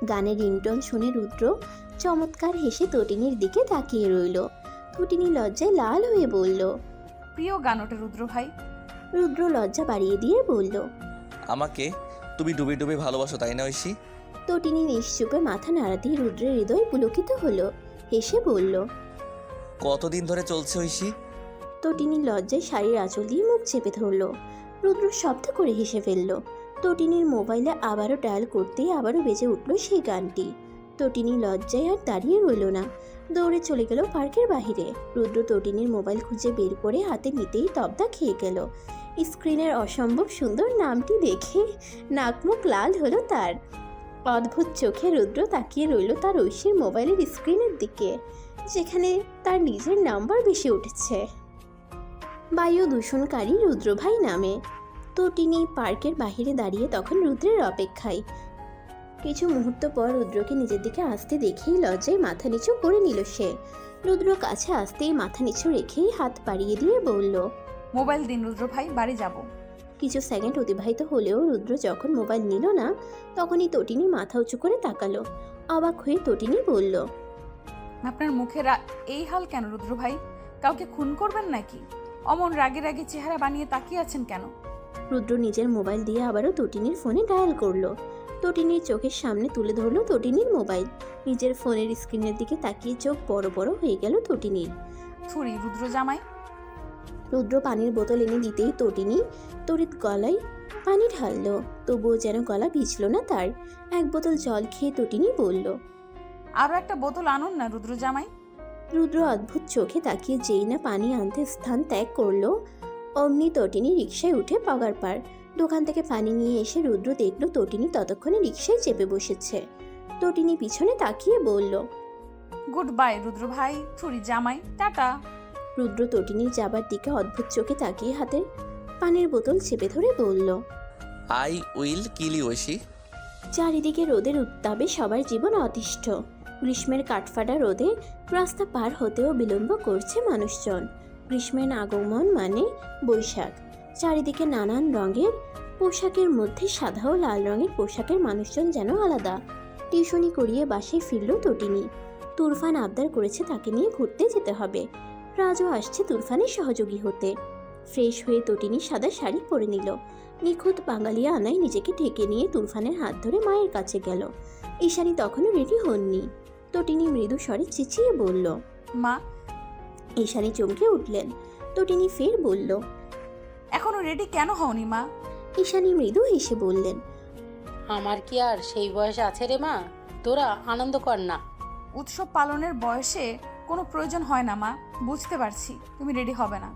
গানের রিংটোন শুনে রুদ্র চমৎকার হেসে তটিনীর দিকে তাকিয়ে রইল। তটিনী লজ্জায় লাল হয়ে বলল, প্রিয় গান ওটা রুদ্র ভাই। রুদ্র লজ্জা বাড়িয়ে দিয়ে বলল, আমাকে তুমি ডুবে ডুবে ভালোবাসো তাই না ঐশী? তটিনী নিশ্চুপে মাথা নাড়াতেই রুদ্রের হৃদয় পুলকিত হলো। হেসে বলল, কতদিন ধরে চলছে ঐশী? তটিনী লজ্জায় শাড়ির আঁচল দিয়ে মুখ চেপে ধরল। রুদ্র শব্দ করে হেসে ফেলল। তটিনীর মোবাইলে আবারও ডায়াল করতেই আবারও বেজে উঠল সেই গানটি। তটিনী লজ্জায় আর দাঁড়িয়ে রইল না, দৌড়ে চলে গেল পার্কের বাহিরে। রুদ্র তটিনীর মোবাইল খুঁজে বের করে হাতে নিতেই তবদা খেয়ে গেল। স্ক্রিনের অসম্ভব সুন্দর নামটি দেখে নাকমুখ লাল হলো তার। অদ্ভুত চোখে রুদ্র তাকিয়ে রইল তার ঐশীর মোবাইলের স্ক্রিনের দিকে, যেখানে তার নিজের নাম্বার ভেসে উঠেছে, বায়ু দূষণকারী রুদ্রভাই নামে। তটিনী পার্কের বাহিরে দাঁড়িয়ে তখন রুদ্রের অপেক্ষায়। কিছু মুহূর্ত পর রুদ্রকে নিজের দিকে আসতে দেখেই লজ্জায় মাথা নিচু করে নিল সে। রুদ্র কাছে আসতেই মাথা নিচু রেখেই হাত বাড়িয়ে দিয়ে বলল, মোবাইল দিন রুদ্র ভাই, বাড়ি যাব। কিছু সেকেন্ড অতিবাহিত হলেও রুদ্র যখন মোবাইল নিল না তখনই তটিনী মাথা উঁচু করে তাকালো। অবাক হয়ে তটিনী বলল, আপনার মুখের এই হাল কেন রুদ্র ভাই? কাউকে খুন করবেন নাকি? অমন রাগে রাগে চেহারা বানিয়ে তাকিয়ে আছেন কেন? রুদ্র নিজের মোবাইল দিয়ে আবারও তটিনীর ফোনে ডায়াল করলো। তটিনীর চোখের সামনে তুলে ধরলো তটিনীর মোবাইল। নিজের ফোনের স্ক্রিনের দিকে তাকিয়ে চোখ বড় বড় হয়ে গেল তটিনীর। থুরি রুদ্র জামাই। রুদ্র পানির বোতল এনে দিতেই তটিনী তড়িৎ গলায় পানি ঢাললো, তবুও যেন গলা ভিজল না তার। এক বোতল জল খেয়ে তটিনী বলল। আরো একটা বোতল আনুন না রুদ্র জামাই। রুদ্র অদ্ভুত চোখে তাকিয়ে যেই না পানি আনতে স্থান ত্যাগ করলো, অমনি তটিনী রিকশায় উঠে পগার পার। দোকান থেকে পানি নিয়ে এসে রুদ্র দেখলো তটিনী ততক্ষণে রিকশায় চেপে বসেছে। তটিনী পিছনে তাকিয়ে বলল। গুড বাই রুদ্র ভাই, থুরি জামাই, টাটা। রুদ্র তটিনীর যাবার দিকে অদ্ভুত চোখে তাকিয়ে হাতের পানির বোতল চেপে ধরে বলল। I will kill you Oishi. চারিদিকে রোদের উত্তাপে সবার জীবন অতিষ্ঠ। গ্রীষ্মের কাঠফাটা রোদে রাস্তা পার হতেও বিলম্ব করছে মানুষজন। গ্রীষ্মের আগমন মানে বৈশাখ। চারিদিকে নানান রঙের পোশাকের মধ্যে সাদা ও লাল রঙের পোশাকের মানুষজন যেন আলাদা। টিউশনি করিয়ে বাসায় ফিরল তটিনী। তুরফান আবদার করেছে তাকে নিয়ে ঘুরতে যেতে হবে। রাজও আসছে তুরফানের সহযোগী হতে। ফ্রেশ হয়ে তটিনী সাদা শাড়ি পরে নিল। নিখুঁত বাঙালিয়া আনায় নিজেকে ঢেকে নিয়ে তুরফানের হাত ধরে মায়ের কাছে গেল। ঈশানী তখনও রেডি হননি। তটিনী মৃদু স্বরে চেঁচিয়ে বলল। মা। ঈশানী চমকে উঠলেন। তটিনী ফের বলল। এখনো রেডি কেন হওনি মা? ঈশানী মৃদু হেসে বললেন। আমার কি আর সেই বয়স আছে রে মা? তোরা আনন্দ কর না। উৎসব পালনের বয়সে কোনো প্রয়োজন হয় না মা, বুঝতে পারছি তুমি রেডি হবে না,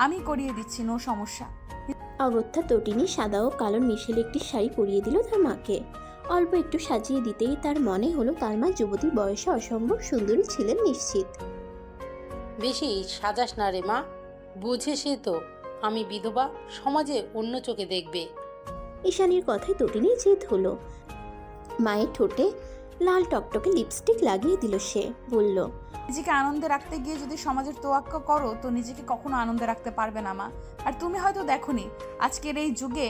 আমি করিয়ে দিচ্ছি, নো সমস্যা। অগত্যা তটিনী সাদা ও কালো মিশেল একটি শাড়ি পরিয়ে দিল তার মাকে। অল্প একটু সাজিয়ে দিতেই তার মনে হলো তার মা যুবতী বয়সে অসম্ভব সুন্দরী ছিলেন নিশ্চিত। বেশি সাজাস না রে মা, বুঝেছি তো আমি বিধবা, সমাজে অন্য চোখে দেখবে। ঈশানীর কথায় তটিনী জেদ হলো। মায়ের ঠোঁটে লাল টকটকে লিপস্টিক লাগিয়ে দিল সে। বলল। নিজেকে আনন্দে রাখতে গিয়ে যদি সমাজের তোয়াক্কা করো তো নিজেকে কখনো আনন্দে রাখতে পারবে না মা। আর তুমি হয়তো দেখোনি আজকের এই যুগে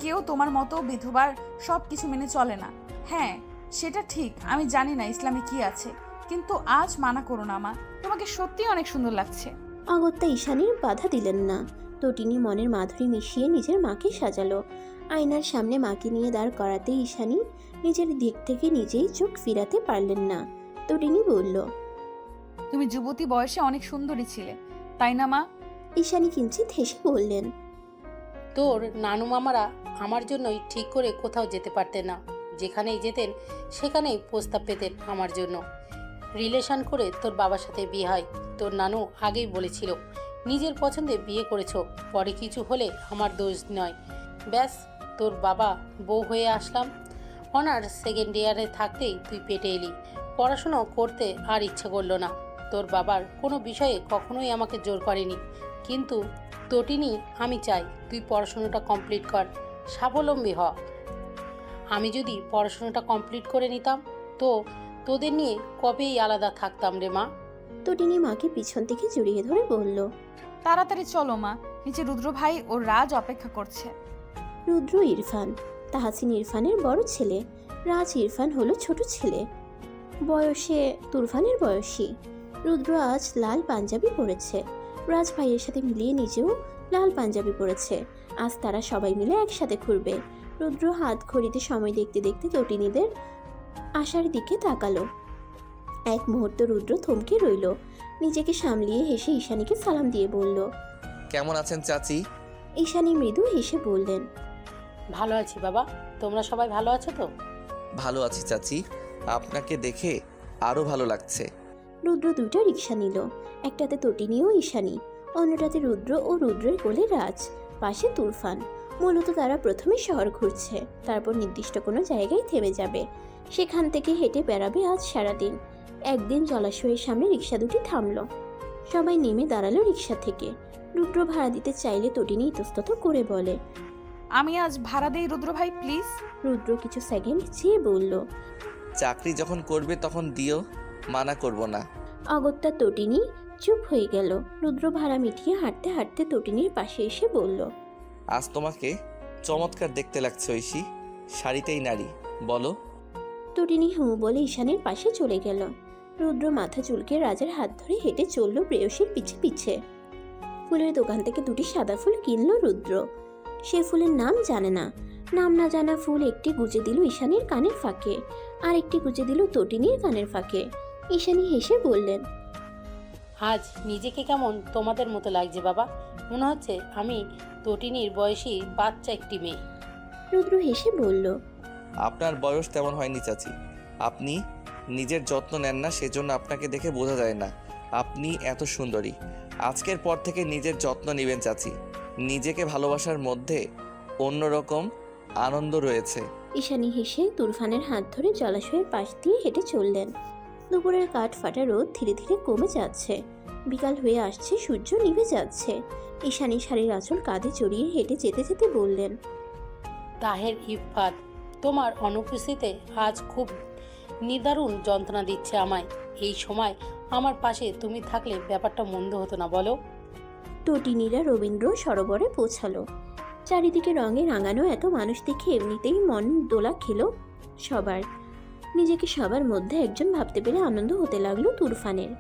কেউ তোমার মতো বিধবার সব কিছু মেনে চলে না। হ্যাঁ সেটা ঠিক, আমি জানি না ইসলামে কি আছে, কিন্তু আজ মানা করো না মা, তোমাকে সত্যি অনেক সুন্দর লাগছে। অগত্যা ঈশানীর বাধা দিলেন না। তটিনী মনের মাধুরী মিশিয়ে নিজের মাকে সাজালো। আয়নার সামনে মাকে নিয়ে দাঁড় করাতে ঈশানী নিজের দিক থেকে নিজেই চোখ ফিরাতে পারলেন না। তটিনী বলল। তুমি যুবতী বয়সে অনেক সুন্দরী ছিলে, তাই না মা? ঈশানী কিঞ্চিত হেসে বললেন। তোর নানু মামারা আমার জন্যই ঠিক করে কোথাও যেতে পারতেন না, যেখানেই যেতেন সেখানেই প্রস্তাব পেতেন আমার জন্য। রিলেশন করে তোর বাবার সাথে বিয়ে হয়। তোর নানু আগেই বলেছিল নিজের পছন্দে বিয়ে করেছো, পরে কিছু হলে আমার দোষ নয়। ব্যাস তোর বাবা বউ হয়ে আসলাম। অনার্স সেকেন্ড ইয়ারে থাকতেই তুই পেটে এলি। পড়াশুনো করতে আর ইচ্ছা করলো না। তোর বাবার কোনো বিষয়ে কখনোই আমাকে জোর করেনি, কিন্তু তটিনী আমি চাই তুই পড়াশুনোটা কমপ্লিট কর, স্বাবলম্বী হ। আমি যদি পড়াশুনোটা কমপ্লিট করে নিতাম তো তোদের নিয়ে কবেই আলাদা থাকতাম রে মা। তটিনী মাকে পিছন থেকে জড়িয়ে ধরে বলল। তাড়াতাড়ি চলো মা, নিচে রুদ্র ভাই ও রাজ অপেক্ষা করছে। রুদ্র ইরফান, তাহসিন ইরফানের বড় ছেলে। রাজ ইরফান হলো ছোট ছেলে, বয়সে তুরফানের বয়সী। রুদ্র আজ লাল পাঞ্জাবি পরেছে। রাজ ভাইয়ের সাথে মিলিয়ে নিজেও লাল পাঞ্জাবি পরেছে। আজ তারা সবাই মিলে একসাথে ঘুরবে। রুদ্র হাত ঘড়িতে সময় দেখতে দেখতে তটিনীদের আসার দিকে তাকালো। এক মুহূর্ত রুদ্র থমকে রইল। নিজেকে সামলিয়ে হেসে ঈশানীকে সালাম দিয়ে বলল। কেমন আছেন চাচি? ঈশানী মৃদু হেসে বললেন। ভালো আছি বাবা, তোমরা সবাই ভালো আছো তো? ভালো আছি চাচি, আপনাকে দেখে আরও ভালো লাগছে। রুদ্র দুইটা রিক্সা নিল। একটাতে তটিনী ও ঈশানী, অন্যটাতে রুদ্র ও রুদ্রের কোলে রাজ, পাশে তুরফান। মূলত তারা প্রথমে শহর ঘুরছে, তারপর নির্দিষ্ট কোনো জায়গায় থেমে যাবে। সেখান থেকে হেঁটে বেড়াবে আজ সারাদিন। একদিন জলাশয়ের সামনে রিক্সা দুটি থামল। সবাই নেমে দাঁড়ালো রিক্সা থেকে। রুদ্র ভাড়া দিতে চাইলে তটিনী ইতস্তত করে বলে। আমি আজ ভাড়া দেই রুদ্র ভাই, প্লিজ। রুদ্র কিছু সেকেন্ড চেয়ে বলল। চাকরি যখন করবে তখন দিও, মানা করব না। অগত্যা তটিনী চুপ হয়ে গেল। রুদ্র ভাড়া মিটিয়ে হাঁটতে হাঁটতে তটিনীর পাশে এসে বলল। আজ তোমাকে চমৎকার দেখতে লাগছে ঐশী, শাড়িতেই নারী, বলো। তটিনী হুঁ বলে ঈশানীর পাশে চলে গেল। রুদ্র মাথা চুলকে রাজার হাত ধরে হেঁটে চলল প্রেয়সীর পিছে পিছে। ফুলের দোকান থেকে দুটি সাদা ফুল কিনল রুদ্র। সে ফুলের নাম জানে না। নাম না জানা ফুল একটি গুজে দিল ঈশানীর কানের ফাঁকে, আর একটি গুজে দিল তটিনীর কানের ফাঁকে। ঈশানী হেসে বললেন, আজ নিজেকে কেমন তোমাদের মতো লাগছে বাবা, মনে হচ্ছে আমি তটিনীর বয়সী বাচ্চা একটি মেয়ে। রুদ্র হেসে বলল, আপনার বয়স তেমন হয়নি চাচি। আপনি নিজের যত্ন নেন না, সেজন্য আপনাকে দেখে বোঝা যায় না আপনি এত সুন্দরী। আজকের পর থেকে নিজের যত্ন নেবেন চাচি। নিজেকে ভালোবাসার মধ্যে অন্যরকম আনন্দ রয়েছে। ঈশানী হেসে তুরফানের হাত ধরে জলাশয়ের পাশ দিয়ে হেঁটে চললেন। দুপুরের কাঠ ফাটা রোদ ধীরে ধীরে কমে যাচ্ছে। বিকাল হয়ে আসছে, সূর্য নিভে যাচ্ছে। ঈশানী শাড়ির আঁচল কাঁধে জড়িয়ে হেঁটে যেতে যেতে বললেন, তাহের ইফাত, তোমার অনুপস্থিতিতে আজ খুব নিদারুণ যন্ত্রণা দিচ্ছে আমায়। এই সময় আমার পাশে তুমি থাকলে ব্যাপারটা মন্দ হতো না বলো। তটিনীরা রবীন্দ্র সরোবরে পৌঁছালো। চারিদিকে রঙে রাঙানো এত মানুষ দেখে এমনিতেই মন দোলা খেলো সবার। নিজেকে সবার মধ্যে একজন ভাবতে পেরে আনন্দ হতে লাগলো তুরফানের।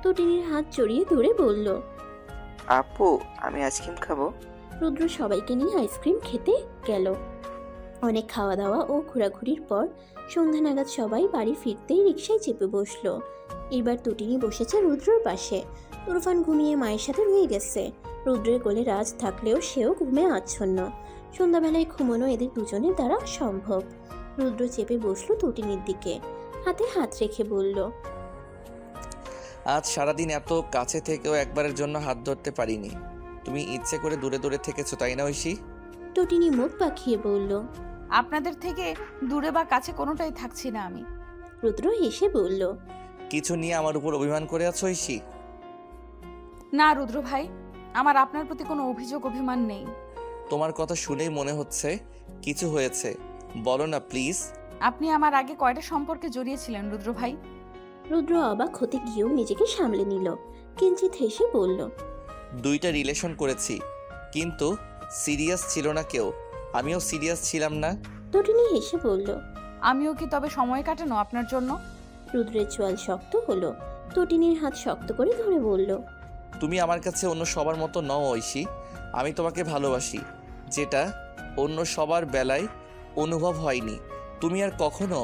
তটিনীর হাত জড়িয়ে ধরে বলল, আপু, আমি আইসক্রিম খাবো। রুদ্র সবাইকে নিয়ে আইসক্রিম খেতে গেল। অনেক খাওয়া দাওয়া ও ঘোরাঘুরির পর সন্ধ্যা নাগাদ সবাই বাড়ি ফিরতেই রিকশায় চেপে বসলো। এবার তটিনী বসেছে রুদ্রর পাশে। তুরফান ঘুমিয়ে মায়ের সাথে রয়ে গেছে। রুদ্রের কোলে রাজ থাকলেও সেও ঘুমে আচ্ছন্ন। সন্ধ্যাবেলায় ঘুমানো এদের দুজনের দ্বারা সম্ভব। রুদ্র চেপে বসলো তটিনীর দিকে, হাতে হাত রেখে বলল, আজ সারাদিন এত কাছে থেকেও একবারের জন্য হাত ধরতে পারিনি। তুমি ইচ্ছে করে দূরে দূরে থেকেছো, তাই না ঐশী? তটিনী মুখ পাকিয়ে বলল, আপনাদের থেকে দূরে বা কাছে কোনোটাই থাকছি না আমি। রুদ্র হেসে বলল, কিছু নিয়ে আমার উপর অভিমান করে আছো ঐশী? না রুদ্র ভাই, আমার আপনার প্রতি কোনো অভিমান নেই। তোমার কথা শুনেই মনে হচ্ছে কিছু হয়েছে, বলো না প্লিজ। আপনি আমার আগে কয়টা সম্পর্কে জড়িয়েছিলেন রুদ্র ভাই? রুদ্র অবাক হতে গিয়েও নিজেকে সামলে নিল। কিঞ্চিত হেসে বলল, 2টা রিলেশন করেছি, কিন্তু সিরিয়াস ছিল না কেউ। আমিও সিরিয়াস ছিলাম না। তটিনী হেসে বলল, আমিও কি তবে সময় কাটানো আপনার জন্য? রুদ্রের চোয়াল শক্ত হলো। তটিনীর হাত শক্ত করে ধরে বলল, তুমি আমার কাছে অন্য সবার মতো নও ঐশী। আমি তোমাকে ভালোবাসি, যেটা অন্য সবার বেলায় অনুভব হয়নি। তুমি আর কখনো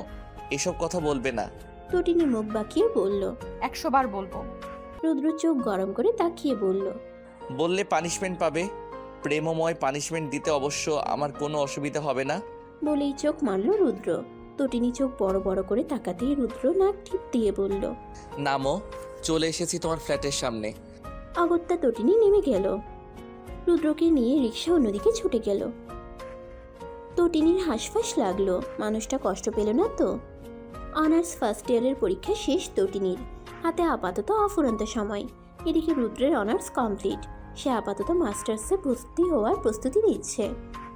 এসব কথা বলবে না। তটিনী মুখ বাঁকিয়ে বলল, 100 বার বলবো। রুদ্র চোখ গরম করে তাকিয়ে বলল, বললে পানিশমেন্ট পাবে। প্রেমময় পানিশমেন্ট দিতে অবশ্য আমার কোনো অসুবিধা হবে না। বলেই চোখ মারল রুদ্র। তটিনী চোখ বড় বড় করে তাকাতেই রুদ্র নাক টিপ দিয়ে বলল, নামো, চলে এসেছি তোমার ফ্ল্যাটের সামনে। অগত্যা তটিনী নেমে গেল। রুদ্রকে নিয়ে রিক্সা অন্যদিকে ছুটে গেল। তটিনীর হাঁসফাঁস লাগলো, মানুষটা কষ্ট পেল না তো। অনার্স ফার্স্ট ইয়ারের পরীক্ষা শেষ তটিনীর। হাতে আপাতত অফুরন্ত সময়। এদিকে রুদ্রের অনার্স কমপ্লিট। সে আপাতত মাস্টার্সে ভর্তি হওয়ার প্রস্তুতি নিচ্ছে।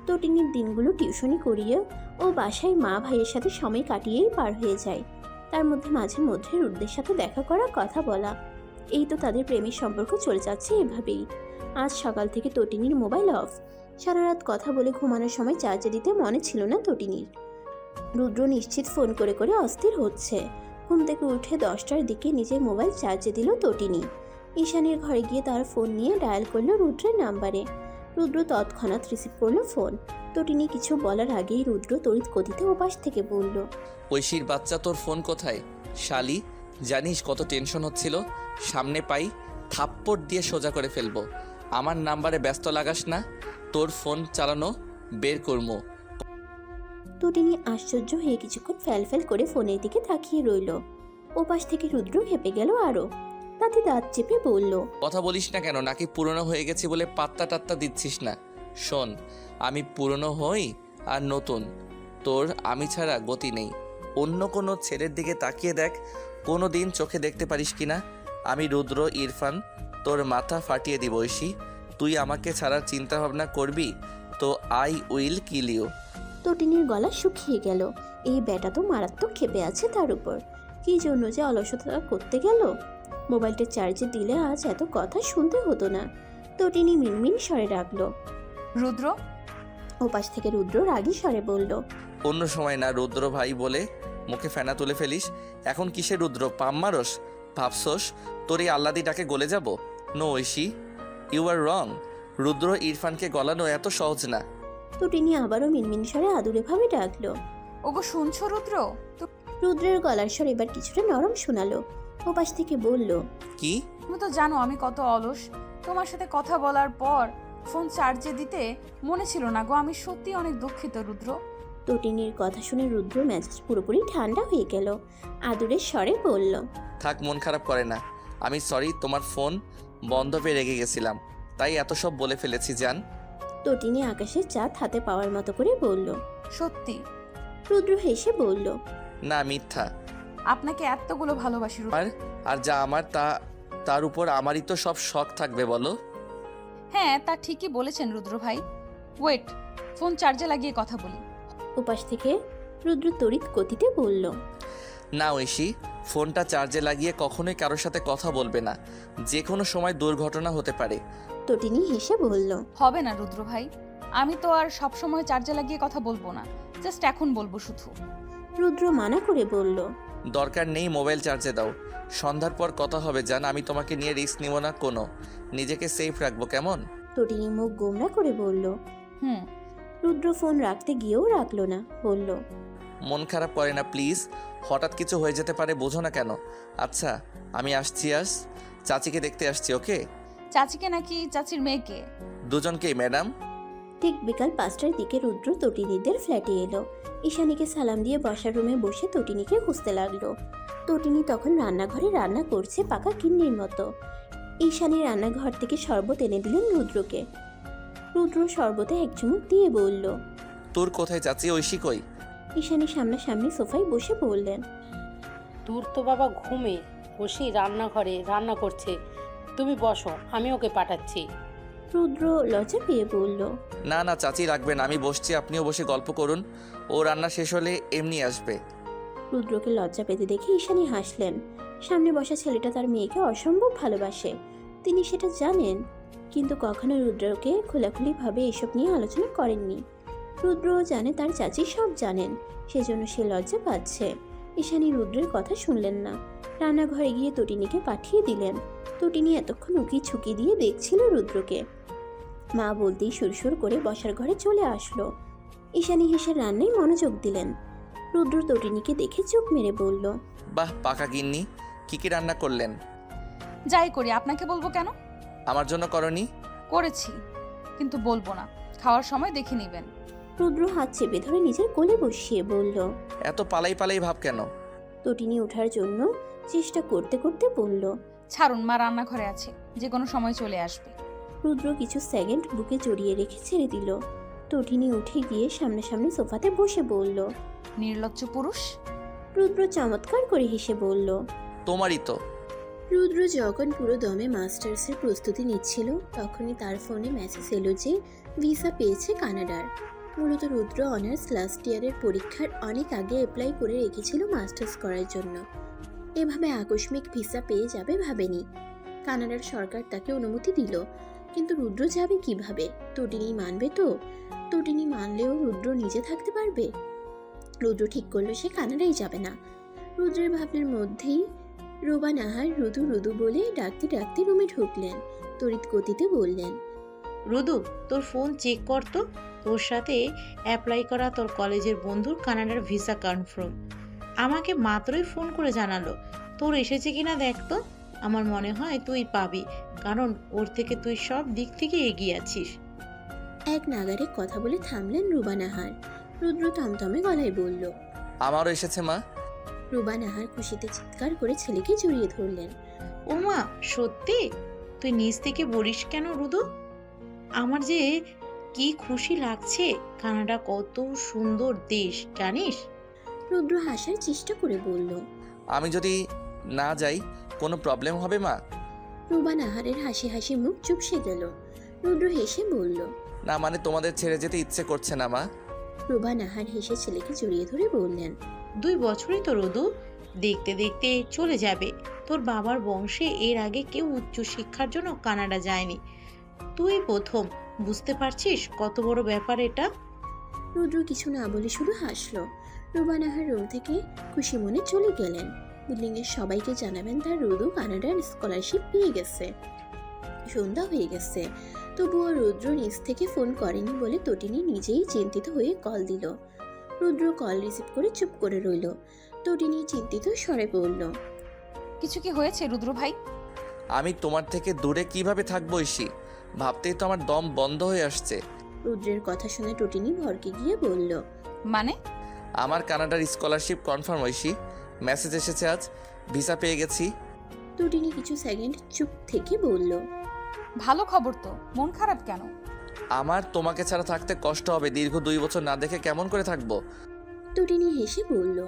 তটিনীর দিনগুলো টিউশনি করিয়ে ও বাসায় মা ভাইয়ের সাথে সময় কাটিয়েই পার হয়ে যায়। তার মধ্যে মাঝে মধ্যে রুদ্রের সাথে দেখা করা, কথা বলা। এই তো তাদের প্রেমের সম্পর্ক চলে যাচ্ছে এভাবেই। আজ সকাল থেকে তটিনীর মোবাইল অফ। সারা রাত কথা বলে ঘুমানোর সময় চার্জে দিতে মনে ছিল না তটিনীর। রুদ্র নিশ্চিত ফোন করে করে অস্থির হচ্ছে। ঘুম থেকে উঠে 10টার দিকে নিজের মোবাইল চার্জে দিল তটিনী। ঈশানীর ঘরে গিয়ে তার ফোন নিয়ে ডায়াল করলো রুদ্রের নাম্বারে। রুদ্র তৎক্ষণাৎ রিসিভ করলো ফোন। তটিনী কিছু বলার আগেই রুদ্র তড়িৎ গতিতে ওপাশ থেকে বলল, ঐশীর বাচ্চা, তোর ফোন কোথায়? শালি, জানিস কত টেনশন হচ্ছিল। সামনে পাই থাপ্পড় দিয়ে সোজা করে ফেলবো। আমার নাম্বারে ব্যস্ত লাগাস না, তোর ফোন চালানো বের করবো। তটিনী আশ্চর্য হয়ে কিছুক্ষণ ফ্যাল করে ফোনের দিকে তাকিয়ে রইল। ওপাশ থেকে রুদ্র খেপে গেল আরো। তাতে দাঁত চেপে বলল, কথা বলিস না কেন? নাকি পুরনো হয়ে গেছি বলে পাত্তা টাত্তা দিচ্ছিস না? শোন, আমি পুরনো হই আর নতুন, তোর আমি ছাড়া গতি নেই। অন্য কোনো ছেলের দিকে তাকিয়ে দেখ, কোনো দিন চোখে দেখতে পারিস কিনা। আমি রুদ্র ইরফান, তোর মাথা ফাটিয়ে দিব ঐশী। তুই আমাকে ছাড়ার চিন্তা ভাবনা করবি তো আই উইল কিল ইউ। তটিনীর গলা শুকিয়ে গেল। এই ব্যাটা তো মারাত্মক ক্ষেপে আছে তার উপর। কি জন্য যে অলসতা করতে গেল। মোবাইলটা চার্জে দিলে আজ এত কথা শুনতে হতো না। তটিনী মিনমিন স্বরে ডাকলো, রুদ্র। ওপাশ থেকে রুদ্র রাগী স্বরে বলল, অন্য সময় না রুদ্র ভাই বলে মুখে ফেনা তুলে ফেলিস। এখন কিসে রুদ্র পাম মারস? ভাবছস তোর এই আল্লাদিটাকে গলে যাব? নো ঐশী, ইউ আর রং। রুদ্র ইরফানকে গলানো এত সহজ না। তটিনী আবারও মিনমিন স্বরে আদুরে ভাবে ডাকলো। ওগো শুনছো রুদ্র? রুদ্রের গলার স্বর এবার কিছুটা নরম শোনালো। ওপাশ থেকে বলল, কি? তুমি তো জানো আমি কত অলস। তোমার সাথে কথা বলার পর ফোন চার্জে দিতে মনে ছিল না গো। আমি সত্যি অনেক দুঃখিত রুদ্র। তটিনীর কথা শুনে রুদ্র মেজাজ পুরোপুরি ঠান্ডা হয়ে গেল। আদুরের স্বরে বলল, থাক, মন খারাপ করে না। আমি সরি, তোমার ফোন বন্ধ পেয়ে রেগে গেছিলাম, তাই এত সব বলে ফেলেছি জান। তটিনী আকাশের চাঁদ হাতে পাওয়ার মতো করে বলল। সত্যি? রুদ্র হেসে বলল, না, মিথ্যা। আপনাকে এতগুলো ভালোবাসি রুদ্র। আর যা আমার তার উপর আমারই তো সব শখ থাকবে বলো। হ্যাঁ, তা ঠিকই বলেছেন রুদ্র ভাই। ওয়েট, ফোন চার্জে লাগিয়ে কথা বলি। ওপাশ থেকে রুদ্র তড়িৎ গতিতে বলল, না ঐশী, ফোনটা চার্জে লাগিয়ে কখনোই কারোর সাথে কথা বলবে না। যে কোনো সময় দুর্ঘটনা হতে পারে। তটিনী হেসে বলল, হবে না রুদ্র ভাই, আমি তো আর সব সময় চার্জে লাগিয়ে কথা বলবো না, জাস্ট এখন বলবো শুধু। রুদ্র মানা করে বলল, দরকার নেই, মোবাইল চার্জে দাও। সন্ধ্যার পর কথা হবে জান। আমি তোমাকে নিয়ে রিস্ক নিব না কোনো। নিজেকে সেফ রাখবো, কেমন? তটিনী মুখ গোমরা করে বলল। হুম। রুদ্র ফোন রাখতে গিয়েও রাখলো না, বলল, মন খারাপ করে না প্লিজ। হঠাৎ কিছু হয়ে যেতে পারে, বোঝো না কেন? আচ্ছা, আমি আসছি। চাচিকে দেখতে আসছি, ওকে? চাচিকে নাকি চাচির মেয়েকে? দুজনকেই ম্যাডাম। ঠিক বিকাল 5টার দিকে রুদ্র তটিনীদের ফ্ল্যাটে এলো। ঈশানীকে সালাম দিয়ে বসার রুমে বসে তটিনীকে খুঁজতে লাগলো। তটিনী তখন রান্নাঘরে রান্না করছে পাকা কিন্নির মতো। ঈশানী রান্নাঘর থেকে শরবত এনে দিলেন রুদ্রকে। রুদ্র শরবতে এক চুমুক দিয়ে বলল, তোর কোথায় চাচি? ঐশী কই? ঈশানী সামনাসামনি সোফায় বসে বললেন, তোর তো বাবা ঘুমে বসি রান্নাঘরে রান্না করছে। তুমি বসো, আমি ওকে পাঠাচ্ছি। রুদ্র লজ্জা পেয়ে বলল, না না চাচি, রাখবেন, আমি বসছি, আপনিও বসে গল্প করুন। ও রান্না শেষ হলে এমনি আসবে। রুদ্রকে লজ্জা পেতে দেখে ঈশানী হাসলেন। সামনে বসা ছেলেটা তার মেয়েকে অসম্ভব ভালোবাসে, তিনি সেটা জানেন, কিন্তু কখনো রুদ্রকে খোলাখুলিভাবে এসব নিয়ে আলোচনা করেননি। রুদ্রও জানে তার চাচি সব জানেন, সেজন্য সে লজ্জা পাচ্ছে। ঈশানী রুদ্রের কথা শুনলেন না, রান্নাঘরে গিয়ে তটিনীকে পাঠিয়ে দিলেন। তটিনী এতক্ষণ উকি ছুকি দিয়ে দেখছিল রুদ্রকে। মা বলতেই সুরসুর করে বসার ঘরে চলে আসলো। ঈশানী হেসে রান্নায় মনোযোগ দিলেন। রুদ্র তটিনীকে দেখে চোখ মেরে বলল, বাহ, পাকা গিন্নি, কি রান্না করলেন? যাই করি, আপনাকে বলবো কেন? আমার জন্য করনি? করেছি, কিন্তু বলবো না, খাওয়ার সময় দেখে নেবেন। রুদ্র হাত চেপে ধরে নিজের কোলে বসিয়ে বলল। এত পালাই পালাই ভাব কেন? তটিনী ওঠার জন্য চেষ্টা করতে করতে বলল, ছাড়ুন, মা রান্নাঘরে আছে, যে কোনো সময় চলে আসবে। রুদ্র কিছু সেকেন্ড বুকে জড়িয়ে রেখে ছেড়ে দিল। তটিনী উঠে গিয়ে সামনাসামনি সোফাতে বসে বলল, নির্লজ্জ পুরুষ। রুদ্র চমৎকার করে হেসে বলল, তোমারই তো। রুদ্র যখন পুরো দমে মাস্টার্সের প্রস্তুতি নিচ্ছিল, তখনই তার ফোনে মেসেজ এলো যে ভিসা পেয়েছে কানাডার। মূলত রুদ্র অনার্স লাস্ট ইয়ারের পরীক্ষার অনেক আগে অ্যাপ্লাই করে রেখেছিল মাস্টার্স করার জন্য। এভাবে আকস্মিক ভিসা পেয়ে যাবে ভাবেনি। কানাডার সরকার তাকে অনুমতি দিল, কিন্তু রুদ্র যাবে কিভাবে? তটিনী মানবে তো? তটিনী মানলেও রুদ্র নিজে থাকতে পারবে? রুদ্র ঠিক করলো সে কানাডাই যাবে না। রুদ্রের ভাবনার মধ্যেই রোবা নাহার রুদু রুদু বলে ডাকতে ডাকতে রুমে ঢুকলেন। তড়িৎ গতিতে বললেন, রুদু, তোর ফোন চেক কর তো। তোর সাথে অ্যাপ্লাই করা তোর কলেজের বন্ধুর কানাডার ভিসা কনফার্ম। আমাকে মাত্রই ফোন করে জানালো। তোর এসেছে কিনা দেখ তো। আমার মনে হয় তুই পাবি, কারণ ওর থেকে তুই সব দিক থেকে এগিয়ে আছিস। এক নাগারে কথা বলে থামলেন রুবা নাহার। রুদ্র থমথমে গলায় বলল, আমারও এসেছে মা। রুবা নাহার খুশিতে চিৎকার করে ছেলেকে জড়িয়ে ধরলেন। ও মা, সত্যি? তুই নিজ থেকে বলিস কেন রুদু? আমার যে কি খুশি লাগছে। কানাডা কত সুন্দর দেশ জানিস? রুদ্র হাসার চেষ্টা করে বলল। আমি যদি না যাই কোনো প্রবলেম হবে মা? রুবা নাহারের হাসি হাসি মুখ চুপসে গেল। রুদ্র হেসে বলল, না মানে তোমাদের ছেড়ে যেতে ইচ্ছে করছে না মা। রুবা নাহার হেসে ছেলেকে জড়িয়ে ধরে বললেন, 2 বছরই তো রুদু, দেখতে দেখতে চলে যাবে। তোর বাবার বংশে এর আগে কেউ উচ্চ শিক্ষার জন্য কানাডা যায়নি, তুই প্রথম। বুঝতে পারছিস কত বড় ব্যাপার এটা? রুদ্র কিছু না বলে শুধু হাসলো। রুবা নাহার রুম থেকে খুশি মনে চলে গেলেন। বিল্ডিংয়ের সবাইকে জানাবেন তার রুদ্র কানাডার স্কলারশিপ পেয়ে গেছে। সন্ধ্যা হয়ে গেছে, তবুও রুদ্র নিজ থেকে ফোন করেনি বলে তটিনী নিজেই চিন্তিত হয়ে কল দিল। রুদ্র কল রিসিভ করে চুপ করে রইল। তটিনী চিন্তিত স্বরে বলল, কিছু কি হয়েছে রুদ্র ভাই? আমি তোমার থেকে দূরে কিভাবে থাকবো ঐশী? ভাবতেই তো আমার দম বন্ধ হয়ে আসছে। রুদ্রের কথা শুনে তটিনী ভরকে গিয়ে বলল, মানে? আমার কানাডার স্কলারশিপ কনফার্ম ঐশী, মেসেজ এসেছে আজ, ভিসা পেয়ে গেছি। তটিনী কিছু সেকেন্ড চুপ থেকে বলল, ভালো খবর তো, মন খারাপ কেন? আমার তোমাকে ছাড়া থাকতে কষ্ট হবে, দীর্ঘ 2 বছর না দেখে কেমন করে থাকবো? তটিনী হেসে বলল,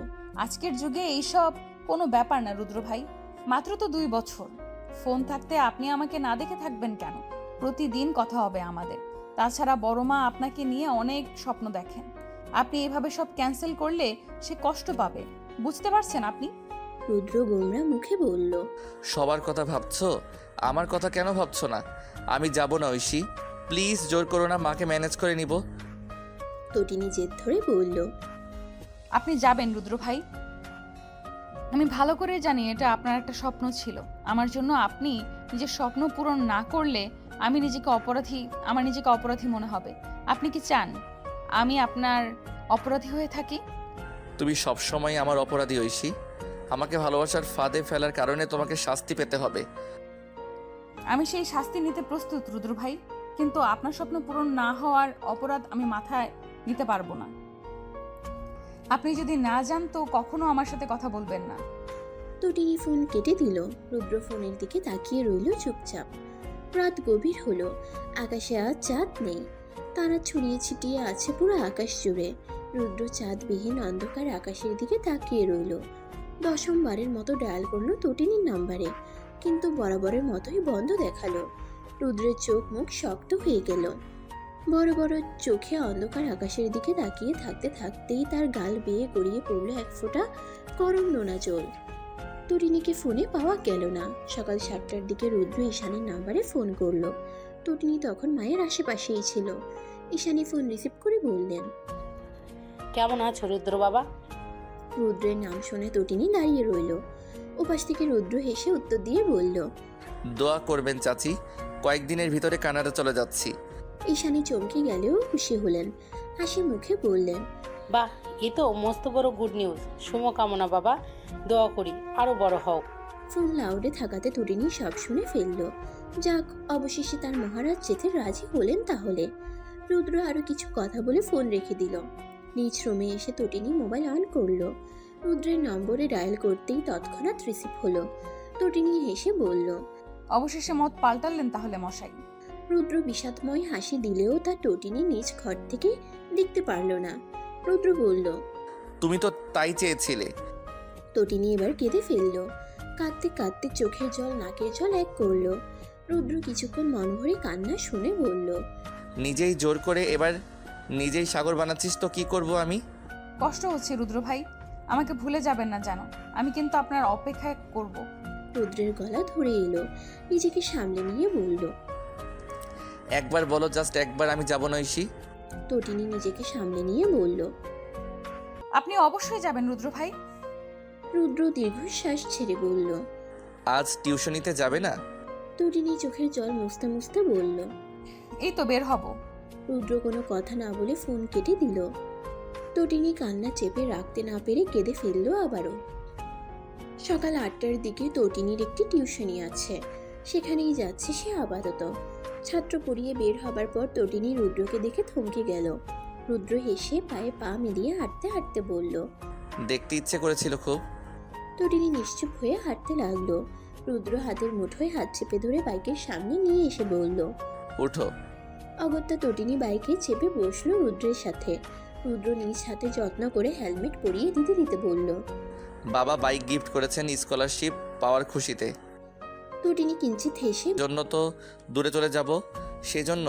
আজকের যুগে এইসব কোনো ব্যাপার না রুদ্র ভাই, মাত্র তো 2 বছর। ফোন থাকতে আপনি আমাকে না দেখে থাকবেন কেন? প্রতিদিন কথা হবে আমাদের। তাছাড়া বড় মা আপনাকে নিয়ে অনেক স্বপ্ন দেখেন। আপনি এভাবে সব ক্যান্সেল করলে সে কষ্ট পাবে, বুঝতে পারছেন আপনি? রুদ্র গোমরা মুখে বলল, সবার কথা ভাবছো, আমার কথা কেন ভাবছো না? আমি যাব না ঐশী, প্লিজ জোর করো না, মাকে ম্যানেজ করে নিব। তটিনী জেদ ধরে বলল, আপনি যাবেন রুদ্র ভাই। আমি ভালো করে জানি এটা আপনার একটা স্বপ্ন ছিল। আমার জন্য আপনি নিজের স্বপ্ন পূরণ না করলে আমার নিজেকে অপরাধী মনে হবে। আপনি কি চান আমি আপনার অপরাধী হয়ে থাকি? তুমি সবসময় আমার অপরাধী ঐশী। আমাকে ভালোবাসার ফাঁদে ফেলার কারণে তোমাকে শাস্তি পেতে হবে। আমি সেই শাস্তি নিতে প্রস্তুত রুদ্র ভাই, কিন্তু আপনার স্বপ্ন পূরণ না হওয়ার অপরাধ আমি মাথায় নিতে পারবো না। আপনি যদি না যান তো কখনো আমার সাথে কথা বলবেন না। তটিনী ফোন কেটে দিল। রুদ্র ফোনের দিকে তাকিয়ে রইল চুপচাপ। রাত গভীর হলো, আকাশে আজ চাঁদ নেই। তারা ছড়িয়ে ছিটিয়ে আছে পুরো আকাশ জুড়ে। রুদ্র চাঁদবিহীন অন্ধকার আকাশের দিকে তাকিয়ে রইল। 10ম বারের মতো ডায়াল করলো তটিনীর নাম্বারে, কিন্তু বরাবরের মতোই বন্ধ দেখালো। রুদ্রের চোখ মুখ শক্ত হয়ে গেল। বড় বড় চোখে অন্ধকার আকাশের দিকে তাকিয়ে থাকতে থাকতেই তার গাল বেয়ে গড়িয়ে পড়লো এক ফোঁটা গরম নোনা জল। তটিনীকে ফোনে পাওয়া গেল না। সকাল 7টার দিকে রুদ্র ঈশানের নাম্বারে ফোন করলো। তটিনী তখন মায়ের আশেপাশেই ছিল। ঈশানী ফোন রিসিভ করে বললেন, কেমন আছো রুদ্র বাবা? রুদ্রের নাম শুনে তটিনী দাঁড়িয়ে রইল। ওপাশ থেকে রুদ্র হেসে উত্তর দিয়ে বলল, দোয়া করবেন চাচি, কয়েকদিনের ভিতরে কানাডা চলে যাচ্ছি। ঈশানী চমকে গেলেও খুশি হলেন। হাসি মুখে বললেন, বাহ, এ তো মস্ত বড় গুড নিউজ। শুভকামনা বাবা, দোয়া করি আরো বড় হও। ফোন লাউডে থাকাতে তটিনী সব শুনে ফেলল। যাক, অবশেষে তার মহারাজ যেতে রাজি হলেন তাহলে। রুদ্র আরো কিছু কথা বলে ফোন রেখে দিল। নিজ রুমে এসে তটিনী মোবাইল অন করলো। রুদ্রের নম্বরে ডায়াল করতেই তৎক্ষণাৎ রিসিভ হলো। তটিনী হেসে বলল, অবশেষে মত পাল্টালেন তাহলে মশাই। রুদ্র বিষাদময় হাসি দিলেও তা তটিনী নিজ ঘর থেকে দেখতে পারল না। রুদ্র বলল, তুমি তো তাই চেয়েছিলে। তটিনী এবার কেঁদে ফেলল। কাঁদতে কাঁদতে চোখের জল নাকের জল এক করলো। রুদ্র কিছুক্ষণ মন ভরে কান্না শুনে বলল, নিজেই জোর করে এবার নিজেই সাগর বানাচ্ছিস তো কি করব আমি? কষ্ট হচ্ছে রুদ্র ভাই, আমাকে ভুলে যাবেন না জানো। আমি কিন্তু আপনার অপেক্ষায় করব। রুদ্রের গলা ধরে এলো। নিজেকে সামলে নিয়ে বলল, একবার বলো, জাস্ট একবার, আমি যাব না ঐশী। তটিনী নিজেকে সামলে নিয়ে বলল, আপনি অবশ্যই যাবেন রুদ্র ভাই। রুদ্র দীর্ঘশ্বাস ছেড়ে বলল, আজ টিউশনিতে যাবে না? তটিনী চোখের জল মুছতে মুছতে বলল। এই তো বের হব। রুদ্র কোনো কথা না বলে ফোন কেটে দিল। তটিনী কান্না চেপে রাখতে না পেরে কেঁদে ফেললো আবারও। সকাল 8টার দিকে তটিনীর একটি টিউশনি আছে, সেখানেই যাচ্ছে সে আপাতত। ছাত্র পড়িয়ে বের হবার পর তটিনী রুদ্রকে দেখে থমকে গেল। রুদ্র হেসে পায়ে পা মিলিয়ে হাঁটতে হাঁটতে বলল, দেখতে ইচ্ছে করেছিল খুব। তটিনী নিশ্চুপ হয়ে হাঁটতে লাগলো। রুদ্র হাতের মুঠোয় হাত চেপে ধরে বাইকের সামনে নিয়ে এসে বলল, উঠো। অগত্যা তটিনী বাইকে চেপে বসলো রুদ্রের সাথে। রুদ্র নিজ হাতে যত্ন করে হেলমেট পরিয়ে দিতে দিতে বলল, বাবা বাইক গিফট করেছেন স্কলারশিপ পাওয়ার খুশিতে। তটিনী কিঞ্চিত হেসে জন্য তো দূরে চলে যাব, সেজন্য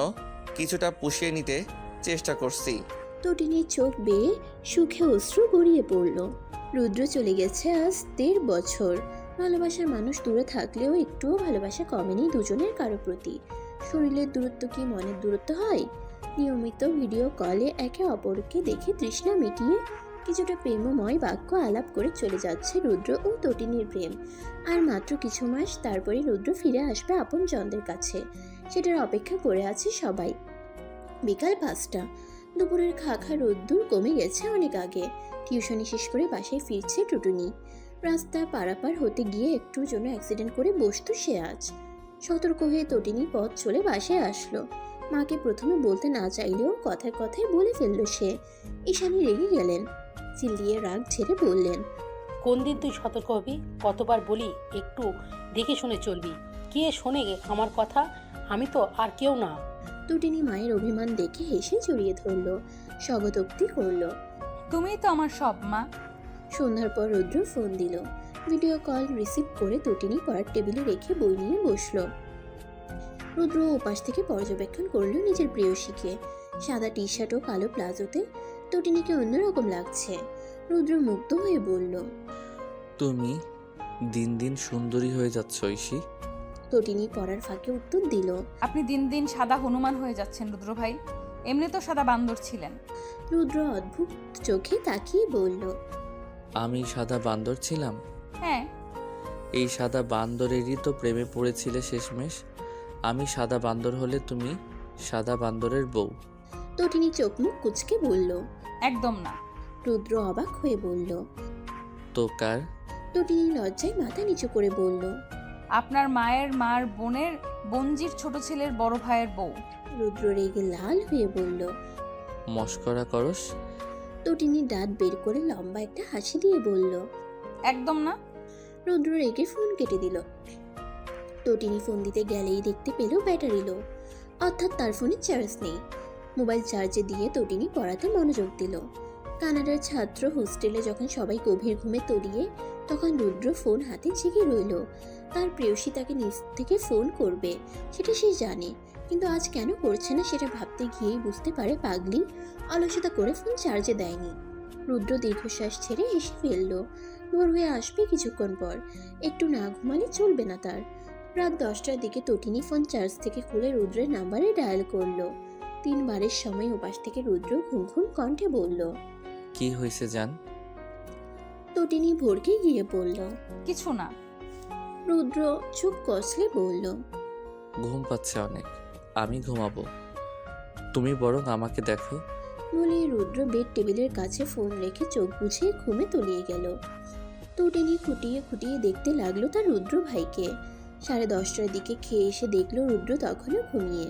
কিছুটা পুষিয়ে নিতে চেষ্টা করছি। তটিনীর চোখ বেয়ে সুখে অশ্রু গড়িয়ে পড়ল। রুদ্র চলে গেছে আজ 1.5 বছর। ভালোবাসার মানুষ দূরে থাকলেও একটুও ভালোবাসা কমেনি দুজনের কারো প্রতি। শরীরের দূরত্ব কি মনের দূরত্ব হয়? নিয়মিত ভিডিও কলে একে অপরকে দেখে তৃষ্ণা মিটিয়ে কিছুটা প্রেমময় বাক্য আলাপ করে চলে যাচ্ছে রুদ্র ও তটিনীর প্রেম। আর মাত্র কিছু মাস তারপরে রুদ্র ফিরে আসবে আপন জনদের কাছে, সেটার অপেক্ষা করে আছে সবাই। বিকাল 5টা, দুপুরের খাখা রোদ্দুর কমে গেছে অনেক আগে। টিউশনি শেষ করে বাসায় ফিরছে টুটুনি। রাস্তা পারাপার হতে গিয়ে একটুর জন্য অ্যাক্সিডেন্ট করে বসতো সে আজ। সতর্ক হয়ে তটিনী পথ চলে বাসায় আসলো। মাকে প্রথমে বলতে না চাইলেও কথায় কথায় বলে ফেললো সে। ঈশানী রেগে গেলেন, চিল্লিয়ে রাগ ঝেড়ে বললেন, কোন দিন তুই সতর্ক হবি? কতবার বলি একটু দেখে শুনে চলবি। কে শোনে আমার কথা? আমি তো আর কেউ না। টুটিনি মায়ের অভিমান দেখে হেসে জড়িয়ে ধরলো, স্বাগতোক্তি করলো। তুমিই তো আমার সব, মা। সন্ধ্যার পর রুদ্র ফোন দিল। ভিডিও কল রিসিভ করে তটিনী পড়ার টেবিলে রেখে বই নিয়ে বসলো। রুদ্র ওপাশ থেকে পর্যবেক্ষণ করলো নিজের প্রেয়সীকে। সাদা টি শার্ট ও কালো প্লাজোতে তটিনীকে অন্যরকম লাগছে। রুদ্র মুগ্ধ হয়ে বলল, তুমি দিন দিন সুন্দরী হয়ে যাচ্ছ ঐশী। তটিনী পড়ার ফাঁকে উত্তর দিল। আপনি দিন দিন সাদা হনুমান হয়ে যাচ্ছেন রুদ্র ভাই। এমনি তো সাদা বান্দর ছিলেন। রুদ্র অদ্ভুত চোখে তাকিয়ে বলল, আমি সাদা বান্দর ছিলাম? হ্যাঁ, এই সাদা বান্দরেরই তো প্রেমে পড়েছিলে শেষমেশ। আমি সাদা বান্দর হলে তুমি সাদা বান্দরের বউ। তটিনী চোখ মুখ কুচকে বলল, একদম না। রুদ্র অবাক হয়ে বলল। তো কার? তটিনী লজ্জায় মাথা নিচু করে বলল, আপনার মায়ের মার বোনের বঞ্জির ছোট ছেলের বড় ভাইয়ের বউ। রুদ্র রেগে লাল হয়ে বলল। মস্করা করস? তটিনী দাঁত বের করে লম্বা একটা হাসি দিয়ে বলল, একদম না। রুদ্র রেগে ফোন কেটে দিল। তটিনী ফোন দিতে গেলেই দেখতে পেল ব্যাটারি লো, অর্থাৎ তার ফোনে চার্জ নেই। মোবাইল চার্জে দিয়ে তটিনী পড়াতে মনোযোগ দিল। কানাডার ছাত্র হোস্টেলে যখন সবাই গভীর ঘুমে তলিয়ে, তখন রুদ্র ফোন হাতে জেগে রইল। তার প্রেয়সী তাকে নিজ থেকে ফোন করবে সেটা সে জানে, কিন্তু আজ কেন করছে না সেটা ভাবতে গিয়েই বুঝতে পারে পাগলি অলসতা করে ফোন চার্জে দেয়নি। রুদ্র দীর্ঘশ্বাস ছেড়ে হেসে ফেলল। ভোর হয়ে আসবে কিছুক্ষণ পর, একটু না ঘুমালে চলবে না তার। রাত 10টার দিকে তটিনী ফোন চার্জ থেকে খুলে রুদ্রের নাম্বারে ডায়াল করলো। 3 বারের সময় ওপাশ থেকে রুদ্র ঘুম ঘুম কণ্ঠে বলল, কি হয়েছে জান? তটিনী ভোরকে গিয়ে বলল। কিছু না। রুদ্র চুপ কষলে বলল, ঘুম পাচ্ছে অনেক, আমি ঘুমাবো, তুমি বরং আমাকে দেখো। বলে রুদ্র বেড টেবিলের কাছে ফোন রেখে চোখ বুঝে ঘুমে তলিয়ে গেল। তটিনী খুঁটিয়ে খুঁটিয়ে দেখতে লাগলো তার রুদ্র ভাইকে। 10:30টার দিকে খেয়ে এসে দেখলো রুদ্র তখনও ঘুমিয়ে।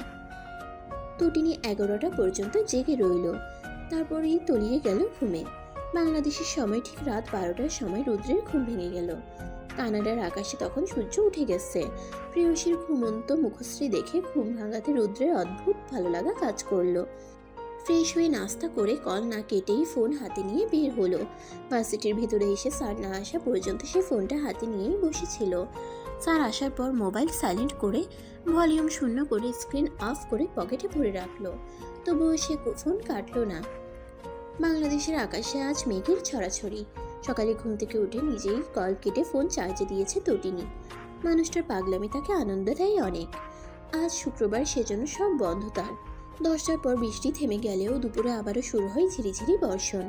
তটিনী 11টা পর্যন্ত জেগে রইল, তারপরেই তলিয়ে গেল ঘুমে। বাংলাদেশের সময় ঠিক রাত 12টার সময় রুদ্রের ঘুম ভেঙে গেল। কানাডার আকাশে তখন সূর্য উঠে গেছে। প্রেয়সীর ঘুমন্ত মুখশ্রী দেখে ঘুম ভাঙাতে রুদ্রের অদ্ভুত ভালো লাগা কাজ করলো। ফ্রেশ হয়ে নাস্তা করে কল না কেটেই ফোন হাতে নিয়ে বের হলো। ভার্সিটির ভিতরে এসে স্যার না আসা পর্যন্ত সে ফোনটা হাতে নিয়েই বসেছিল। স্যার আসার পর মোবাইল সাইলেন্ট করে ভলিউম শূন্য করে স্ক্রিন অফ করে পকেটে ভরে রাখলো। তবুও সে ফোন কাটলো না। বাংলাদেশের আকাশে আজ মেঘের ছড়াছড়ি। সকালে ঘুম থেকে উঠে নিজেই কল কেটে ফোন চার্জে দিয়েছে তটিনী। মানুষটার পাগলামি তাকে আনন্দ দেয় অনেক। আজ শুক্রবার, সেজন্য সব বন্ধ তার। 10টার পর বৃষ্টি থেমে গেলেও দুপুরে আবারও শুরু হয় ঝিরিঝিরি বর্ষণ।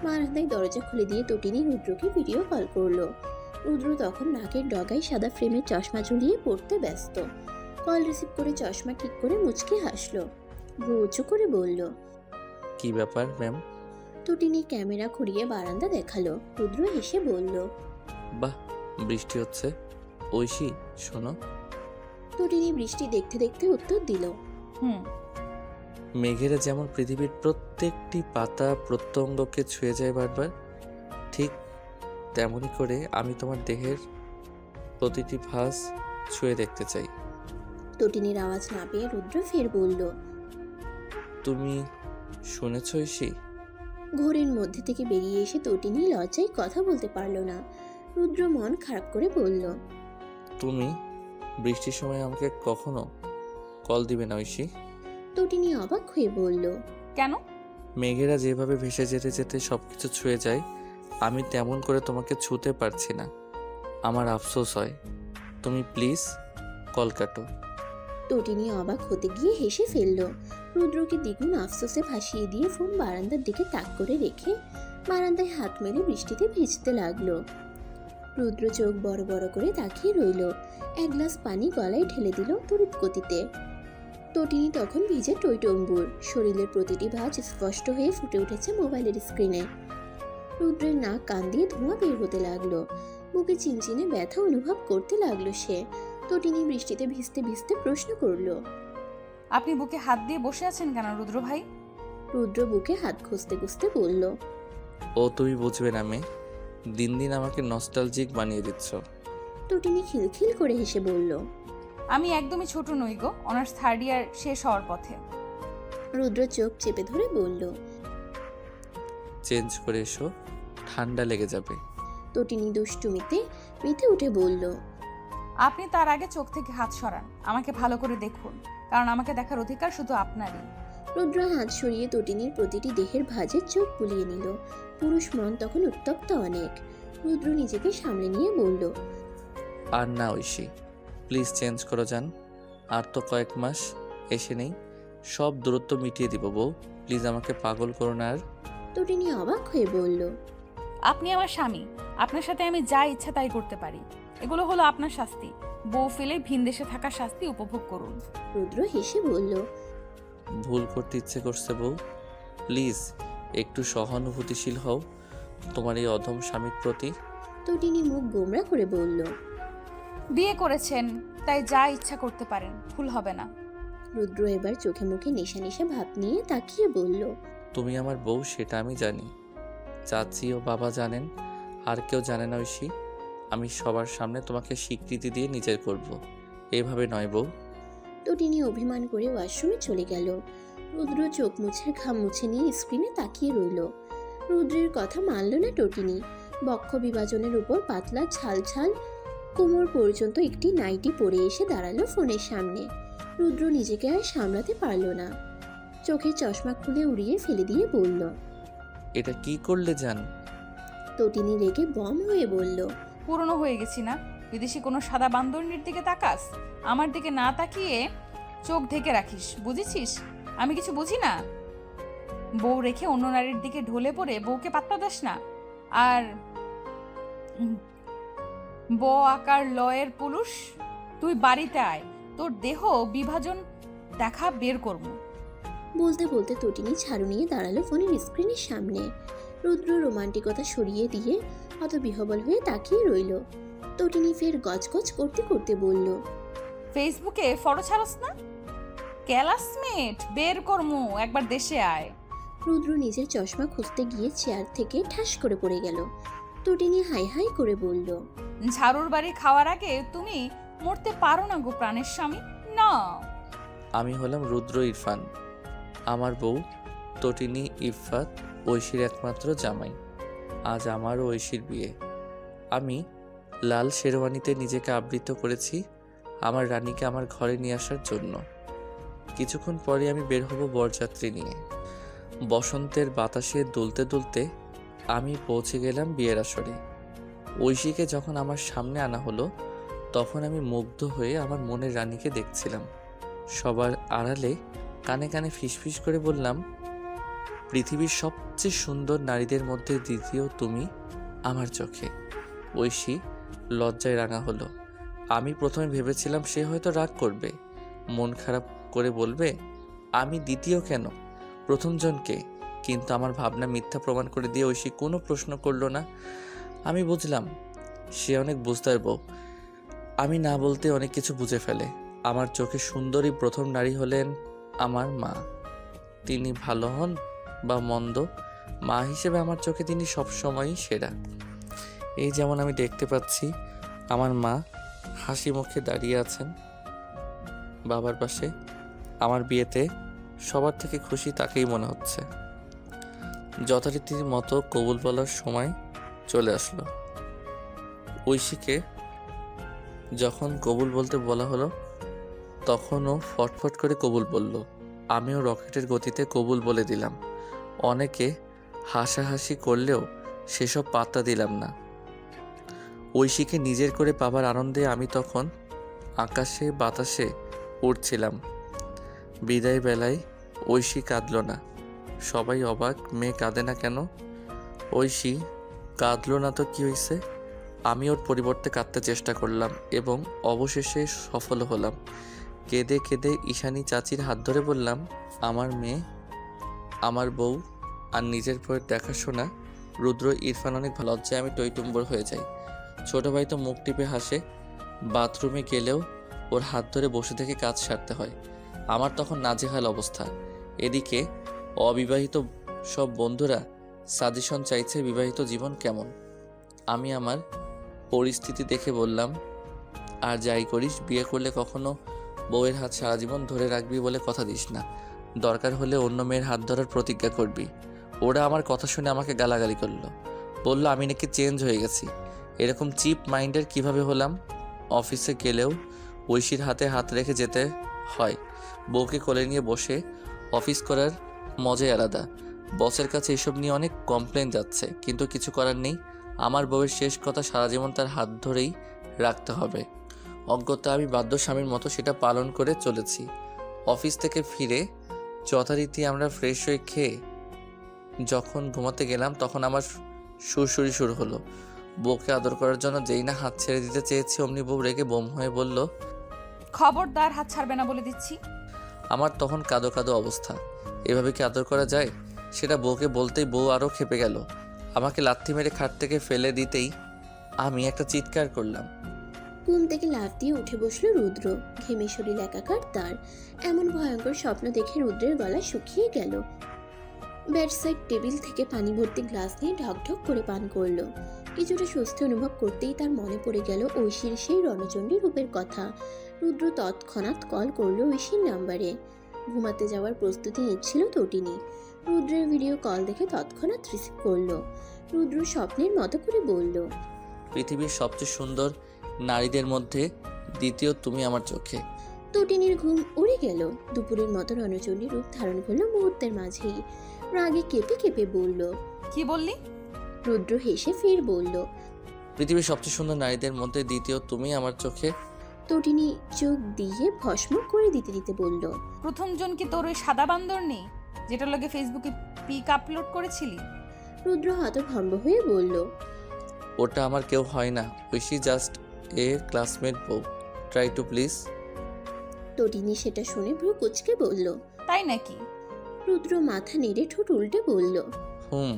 বারান্দায় দরজা খুলে দিয়ে তটিনী রুদ্রকে ভিডিও কল করলো। রুদ্র তখন নাকের ডগায় সাদা ফ্রেমের চশমা ঝুলিয়ে পড়তে ব্যস্ত। কল রিসিভ করে চশমা ঠিক করে মুচকে হাসলো। ভ্রু উঁচু করে বলল, কি ব্যাপার ম্যাম? তটিনী ক্যামেরা ঘুরিয়ে বারান্দা দেখালো। রুদ্র হেসে বলল, বাহ, বৃষ্টি হচ্ছে। ঐশী শোনো। তটিনী বৃষ্টি দেখতে দেখতে উত্তর দিল, হুম। মেঘেরা যেমন পৃথিবীর প্রত্যেকটি পাতা প্রত্যঙ্গকে ছুঁয়ে যায় বারবার, ঠিক তেমনই করে আমি তোমার দেহের প্রতিটি ভাঁজ ছুঁয়ে দেখতে চাই। তটিনীর আওয়াজ না পেয়ে রুদ্র ফের বলল, তুমি শুনেছ ঐশী? ঘোরের মধ্যে থেকে বেরিয়ে এসে তটিনী লজ্জায় কথা বলতে পারল না। রুদ্র মন খারাপ করে বলল, তুমি বৃষ্টির সময় আমাকে কখনো কল দিবে না ঐশী? তটিনী অবাক হয়ে বলল, কেন? মেঘেরা যেভাবে ভেসে যেতে যেতে সবকিছু ছুঁয়ে যায়, আমি তেমন করে তোমাকে ছুঁতে পারছি না। আমার আফসোস হয়। তুমি প্লিজ কল কাটো। তটিনী অবাক হতে গিয়ে হেসে ফেলল। রুদ্রকে দ্বিগুণ আফসোসে ভাসিয়ে দিয়ে ফোন বারান্দার দিকে তাক করে রেখে বারান্দায় হাত মেলে বৃষ্টিতে ভিজতে লাগলো। রুদ্র চোখ বড় বড় করে তাকিয়ে রইল। এক গ্লাস পানি গলায় ঢেলে দিল তড়িৎ গতিতে। তটিনী তখন ভিজে টইটম্বুর, শরীরের প্রতিটি ভাঁজ স্পষ্ট হয়ে ফুটে উঠেছে মোবাইলের স্ক্রিনে। রুদ্রের নাক কান দিয়ে ধোঁয়া বের হতে লাগলো, বুকে চিনচিনে ব্যথা অনুভব করতে লাগলো সে। তটিনী বৃষ্টিতে ভিজতে ভিজতে প্রশ্ন করলো। আপনি বুকে হাত দিয়ে বসে আছেন কেন রুদ্র ভাই? রুদ্র বুকে হাত খুঁজতে খুঁজতে বলল। ও তুমি বুঝবে না মেয়ে, দিন দিন আমাকে নস্টালজিক বানিয়ে দিচ্ছ। তটিনী খিলখিল করে হেসে বলল। আমি একদমই ছোট নই গো, অনার্স 3rd ইয়ার শেষ হওয়ার পথে। রুদ্র চোখ চেপে ধরে বলল। চেঞ্জ করে এসো, ঠান্ডা লেগে যাবে। তটিনী দুষ্টুমিতে মেতে উঠে বলল। আপনি তার আগে চোখ থেকে হাত সরান, আমাকে ভালো করে দেখুন, কারণ আমাকে দেখার অধিকার শুধু আপনারই। রুদ্র হাত সরিয়ে তটিনীর প্রতিটি দেহের ভাঁজে চোখ বুলিয়ে নিল। পুরুষ মন তখন উত্তপ্ত অনেক। রুদ্র নিজেকে সামলে নিয়ে বলল। আর না ঐশী, প্লিজ চেঞ্জ করো যান। আর তো কয়েক মাস এসে নেই, সব দূরত্ব মিটিয়ে দিব বউ। প্লিজ আমাকে পাগল করো না আর। তটিনী অবাক হয়ে বলল। আপনি আমার স্বামী, আপনার সাথে আমি যা ইচ্ছা তাই করতে পারি। এগুলো হলো আপনার শাস্তি। বউ ফেলে ভিনদেশে থাকার শাস্তি উপভোগ করুন। রুদ্র হেসে বলল। ভুল করতে ইচ্ছে করছে বউ, প্লিজ একটু সহানুভূতিশীল হও তোমার এই অধম স্বামীর প্রতি। তটিনী মুখ গোমরা করে বলল। বিয়ে করেছেন তাই যা ইচ্ছা করতে পারেন, ভুল হবে না। রুদ্র এবার চোখে মুখে নেশা নেশা ভাব নিয়ে তাকিয়ে বলল। তুমি আমার বউ সেটা আমি জানি, চাচি ও বাবা জানেন, আর কেউ জানে না ঐশী। আমি সবার সামনে তোমাকে স্বীকৃতি দিয়ে নিজের করব, এভাবে নয় বউ। তটিনী অভিমান করে ওয়াশরুমে চলে গেল। রুদ্র চোখ মুছে ঘাম মুছে নিয়ে স্ক্রিনে তাকিয়ে রইল। রুদ্রের কথা মানল না তটিনী। বক্ষ বিভাজনের উপর পাতলা ছাল ছাল কোমর পর্যন্ত একটি নাইটি পরে এসে দাঁড়ালো ফোনের সামনে। রুদ্র নিজেকে আর সামলাতে পারল না, চোখের চশমা খুলে উড়িয়ে ফেলে দিয়ে বলল। এটা কি করলে জান? তটিনী রেগে বম হয়ে বলল। পুরনো হয়ে গেছি না? বিদেশি কোনো সাদা বান্দরনির দিকে তাকাস, আমার দিকে না তাকিয়ে চোখ ঢেকে রাখিস, বুঝেছিস? আমি কিছু বুঝি না? বউ রেখে অন্য নারীর দিকে ঢলে পড়ে বউকে পাত্তা দাস না। আর ব আকার লয়ের পুরুষ, তুই বাড়িতে আয়, তোর দেহ বিভাজন দেখা বের করবো। বলতে বলতে তটিনী ঝাড়ু নিয়ে দাঁড়ালো ফোনের স্ক্রিনের সামনে। রুদ্র রোমান্টিকতা সরিয়ে দিয়ে অত বিহবল হয়ে তাকিয়ে রইল। তটিনী ফের গজগজ করতে করতে বলল। ফেসবুকে ফটো ছাড়স না? ক্লাসমেট বের করমু, একবার দেশে আয়। রুদ্র নিজের চশমা খুঁজতে গিয়ে চেয়ার থেকে ঠাস করে পড়ে গেল। তটিনী হাই হাই করে বলল। ঝাড়ুর বাড়ি খাওয়ার আগে তুমি মরতে পারো না গো প্রাণের স্বামী, না। আমি হলাম রুদ্র ইরফান, আমার বউ তটিনী ইফফাত ঐশীর একমাত্র জামাই। আজ আমার ও ঐশীর বিয়ে। আমি লাল শেরওয়ানিতে নিজেকে আবৃত করেছি আমার রানীকে আমার ঘরে নিয়ে আসার জন্য। কিছুক্ষণ পরে আমি বের হব বরযাত্রী নিয়ে। বসন্তের বাতাসে দুলতে দুলতে আমি পৌঁছে গেলাম বিয়ের আসরে। ঐশীকে যখন আমার সামনে আনা হলো, তখন আমি মুগ্ধ হয়ে আমার মনের রানীকে দেখছিলাম। সবার আড়ালে কানে কানে ফিসফিস করে বললাম, পৃথিবীর সবচেয়ে সুন্দর নারীদের মধ্যে দ্বিতীয় তুমি আমার চোখে। ঐশী লজ্জায় রাঙা হলো। আমি প্রথমে ভেবেছিলাম সে হয়তো রাগ করবে, মন খারাপ করে বলবে আমি দ্বিতীয় কেন, প্রথমজনকে। কিন্তু আমার ভাবনা মিথ্যা প্রমাণ করে দিয়ে ঐশী কোনো প্রশ্ন করলো না। আমি বুঝলাম সে অনেক বুঝদার বউ। আমি না বলতে অনেক কিছু বুঝে ফেলে। আমার চোখে সুন্দরী প্রথম নারী হলেন আমার মা। তিনি ভালো হন বা মন্দ, মা হিসেবে আমার চোখে তিনি সবসময়ই সেরা। এই যেমন আমি দেখতে পাচ্ছি আমার মা হাসি মুখে দাঁড়িয়ে আছেন বাবার পাশে। আমার বিয়েতে সবার থেকে খুশি তাকেই মনে হচ্ছে। যথারীতির মতো কবুল বলার সময় চলে আসলো। ঐশীকে যখন কবুল বলতে বলা হলো, তখনও ফটফট করে কবুল বলল। আমিও রকেটের গতিতে কবুল বলে দিলাম। অনেকে হাসাহাসি করলেও সেসব পাত্তা দিলাম না। ঐশীকে নিজের করে পাবার আনন্দে আমি তখন আকাশে বাতাসে উড়ছিলাম। বিদায় বেলায় ঐশী কাঁদল না। সবাই অবাক, মেয়ে কাঁদে না কেন? ঐশী কাঁদলো না তো কি হয়েছে? আমি ওর পরিবর্তে কাঁদতে চেষ্টা করলাম এবং অবশেষে সফল হলাম। কেঁদে কেঁদে ঈশানী চাচির হাত ধরে বললাম, আমার মেয়ে, আমার বউ আর নিজের বউয়ের দেখাশোনা। রুদ্র ইরফান অনেক ভালো। লজ্জায় আমি টইটুম্বর হয়ে যাই। ছোট ভাই তো মুখ টিপে হাসে। বাথরুমে গেলেও ওর হাত ধরে বসে থেকে কাজ সারতে হয়। আমার তখন নাজেহাল অবস্থা। এদিকে অবিবাহিত সব বন্ধুরা সাজেশন চাইছে বিবাহিত জীবন কেমন। আমি আমার পরিস্থিতি দেখে বললাম, আর যাই করিস, বিয়ে করলে কখনো বউয়ের হাত সারা জীবন ধরে রাখবি বলে কথা দিস না। দরকার হলে অন্য মেয়ের হাত ধরার প্রতিজ্ঞা করবি। ওরা আমার কথা শুনে আমাকে গালাগালি করলো। বলল আমি নাকি চেঞ্জ হয়ে গেছি। এরকম চিপ মাইন্ডের কিভাবে হলাম? অফিসে গেলেও ঐশীর হাতে হাত রেখে যেতে হয়। বউকে কোলে নিয়ে বসে অফিস করার মজাই আলাদা। বসের কাছে এসব নিয়ে অনেক কমপ্লেন যাচ্ছে, কিন্তু কিছু করার নেই। আমার বউয়ের শেষ কথা সারা জীবন তার হাত ধরেই রাখতে হবে। অজ্ঞতা আমি বাধ্য স্বামীর মতো সেটা পালন করে চলেছি। অফিস থেকে ফিরে যথারীতি আমরা ফ্রেশ হয়ে খেয়ে যখন ঘুমাতে গেলাম তখন আমার সুরসুরি শুরু হলো। বউকে আদর করার জন্য যেই না হাত ছেড়ে দিতে চেয়েছি অমনি বউ রেগে বোম হয়ে বলল, খবরদার হাত ছাড়বে না বলে দিচ্ছি। আমার তখন কাঁদো কাঁদো অবস্থা। এভাবে কি আদর করা যায়? সেটা বউকে বলতেই বউ আরও খেপে গেল। আমাকে লাথি মেরে খাট থেকে ফেলে দিতেই আমি একটা চিৎকার করলাম। ঘুম থেকে লাফ দিয়ে উঠে বসলো রুদ্র। ঘেমে শরীর একাকার তার। এমন ভয়ঙ্কর স্বপ্ন দেখে রুদ্রের গলা শুকিয়ে গেল। বেডসাইড টেবিল থেকে পানি ভর্তি গ্লাস নিয়ে ঢকঢক করে পান করলো। কিছুটা স্বস্তি অনুভব করতেই তার মনে পড়ে গেল ঐশীর সেই রণচণ্ডী রূপের কথা। রুদ্র তৎক্ষণাৎ কল করলো ঐশীর নাম্বারে। ঘুমাতে যাওয়ার প্রস্তুতি নিচ্ছিল তটিনী। রুদ্রের ভিডিও কল দেখে তৎক্ষণাৎ রিসিভ করলো। রুদ্র স্বপ্নের মতো করে বলল, পৃথিবীর সবচেয়ে সুন্দর নারীদের মধ্যে দ্বিতীয় তুমি আমার চোখে। তটিনীর ঘুম উড়ে গেল। দুপুরের মতো রণচণ্ডী রূপ ধারণ করলো মুহূর্তের মাঝেই। রাগে কেঁপে কেঁপে বলল, কি বললি? রুদ্র হেসে ফের বলল, পৃথিবীর সবচেয়ে সুন্দর নারীদের মধ্যে দ্বিতীয় তুমি আমার চোখে। তটিনী চোখ দিয়ে ভস্ম করে দিতে দিতে বলল, প্রথম জন কি তোর ওই সাদা বান্দর নেই যেটার লগে ফেসবুকে পিক আপলোড করেছিলি? রুদ্র হতভম্ব হয়ে বলল, ওটা আমার কেউ হয় না, ঐশী জাস্ট এ ক্লাসমেট বউ। Try to please. তটিনী সেটা শুনে ভ্রু কুঁচকে বলল, তাই নাকি? রুদ্র মাথা নেড়ে ঠোঁট উল্টে বলল। হুম।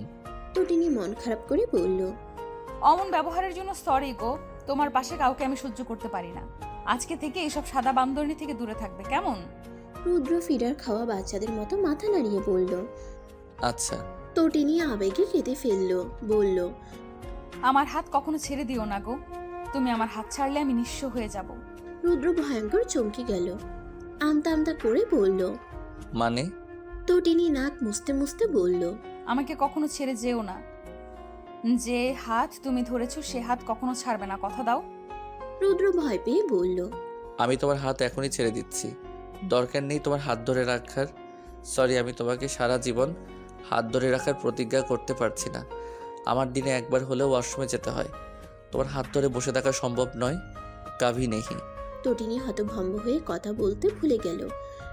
তটিনী মন খারাপ করে বলল, অমন ব্যবহারের জন্য সরি গো। তোমার পাশে কাউকে আমি সহ্য করতে পারি না। আজকে থেকে এসব সাদা বান্দরনি থেকে দূরে থাকবে, কেমন? রুদ্র ফিডার খাওয়া বাচ্চাদের মতো মাথা নাড়িয়ে বলল। আচ্ছা। তটিনী আবেগে কেঁদে ফেলল, বলল, আমার হাত কখনো ছেড়ে দিও না গো। তুমি আমার হাত ছাড়লে আমি নিঃস্ব হয়ে যাব। রুদ্র ভয়ঙ্কর চমকে গেল। আমতা আমতা করে বলল। মানে? তটিনী নাক মুছতে মুছতে বলল, আমাকে কখনো ছেড়ে যেও না। যে হাত তুমি ধরেছো সে হাত কখনো ছাড়বে না, কথা দাও। রুদ্র ভয় পেয়ে বলল, আমি তোমার হাত এখনই ছেড়ে দিচ্ছি। দরকার নেই তোমার হাত ধরে রাখার। সরি, আমি তোমাকে সারা জীবন হাত ধরে রাখার প্রতিজ্ঞা করতে পারছি না। আমার দিনে একবার হলেও ওয়াশরুমে যেতে হয়। তোমার হাত ধরে বসে থাকা সম্ভব নয়। কাভি নেহি। তটিনী হতভম্ব হয়ে কথা বলতে ভুলে গেল।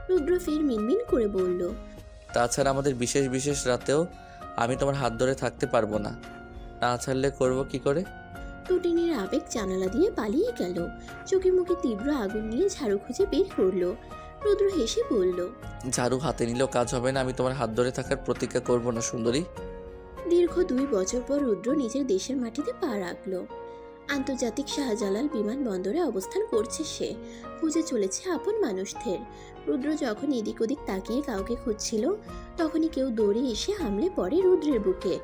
রুদ্র ফের মিনমিন করে বলল, তাছাড়া আমাদের বিশেষ বিশেষ রাতেও আমি তোমার হাত ধরে থাকতে পারবো না। না ছাড়লে করবো কি করে? তটিনীর আবেগ জানালা দিয়ে পালিয়ে গেল। চোখে মুখে তীব্র আগুন নিয়ে ঝাড়ু খুঁজে বের করলো। রুদ্র হেসে বলল, ঝাড়ু হাতে নিলেও কাজ হবে না। আমি তোমার হাত ধরে থাকার প্রতিজ্ঞা করবো না সুন্দরী। দীর্ঘ 2 বছর পর রুদ্র নিজের দেশের মাটিতে পা রাখলো। আন্তর্জাতিক শাহজালাল বিমানবন্দরে অবস্থান করছে সে। খুঁজে চলেছে আপন মানুষদের। রুদ্র যখন এদিক ওদিক তাকিয়ে কাউকে খুঁজছিল তখনই কেউ দৌড়ে এসে হামলে পড়ে রুদ্রের বুকে।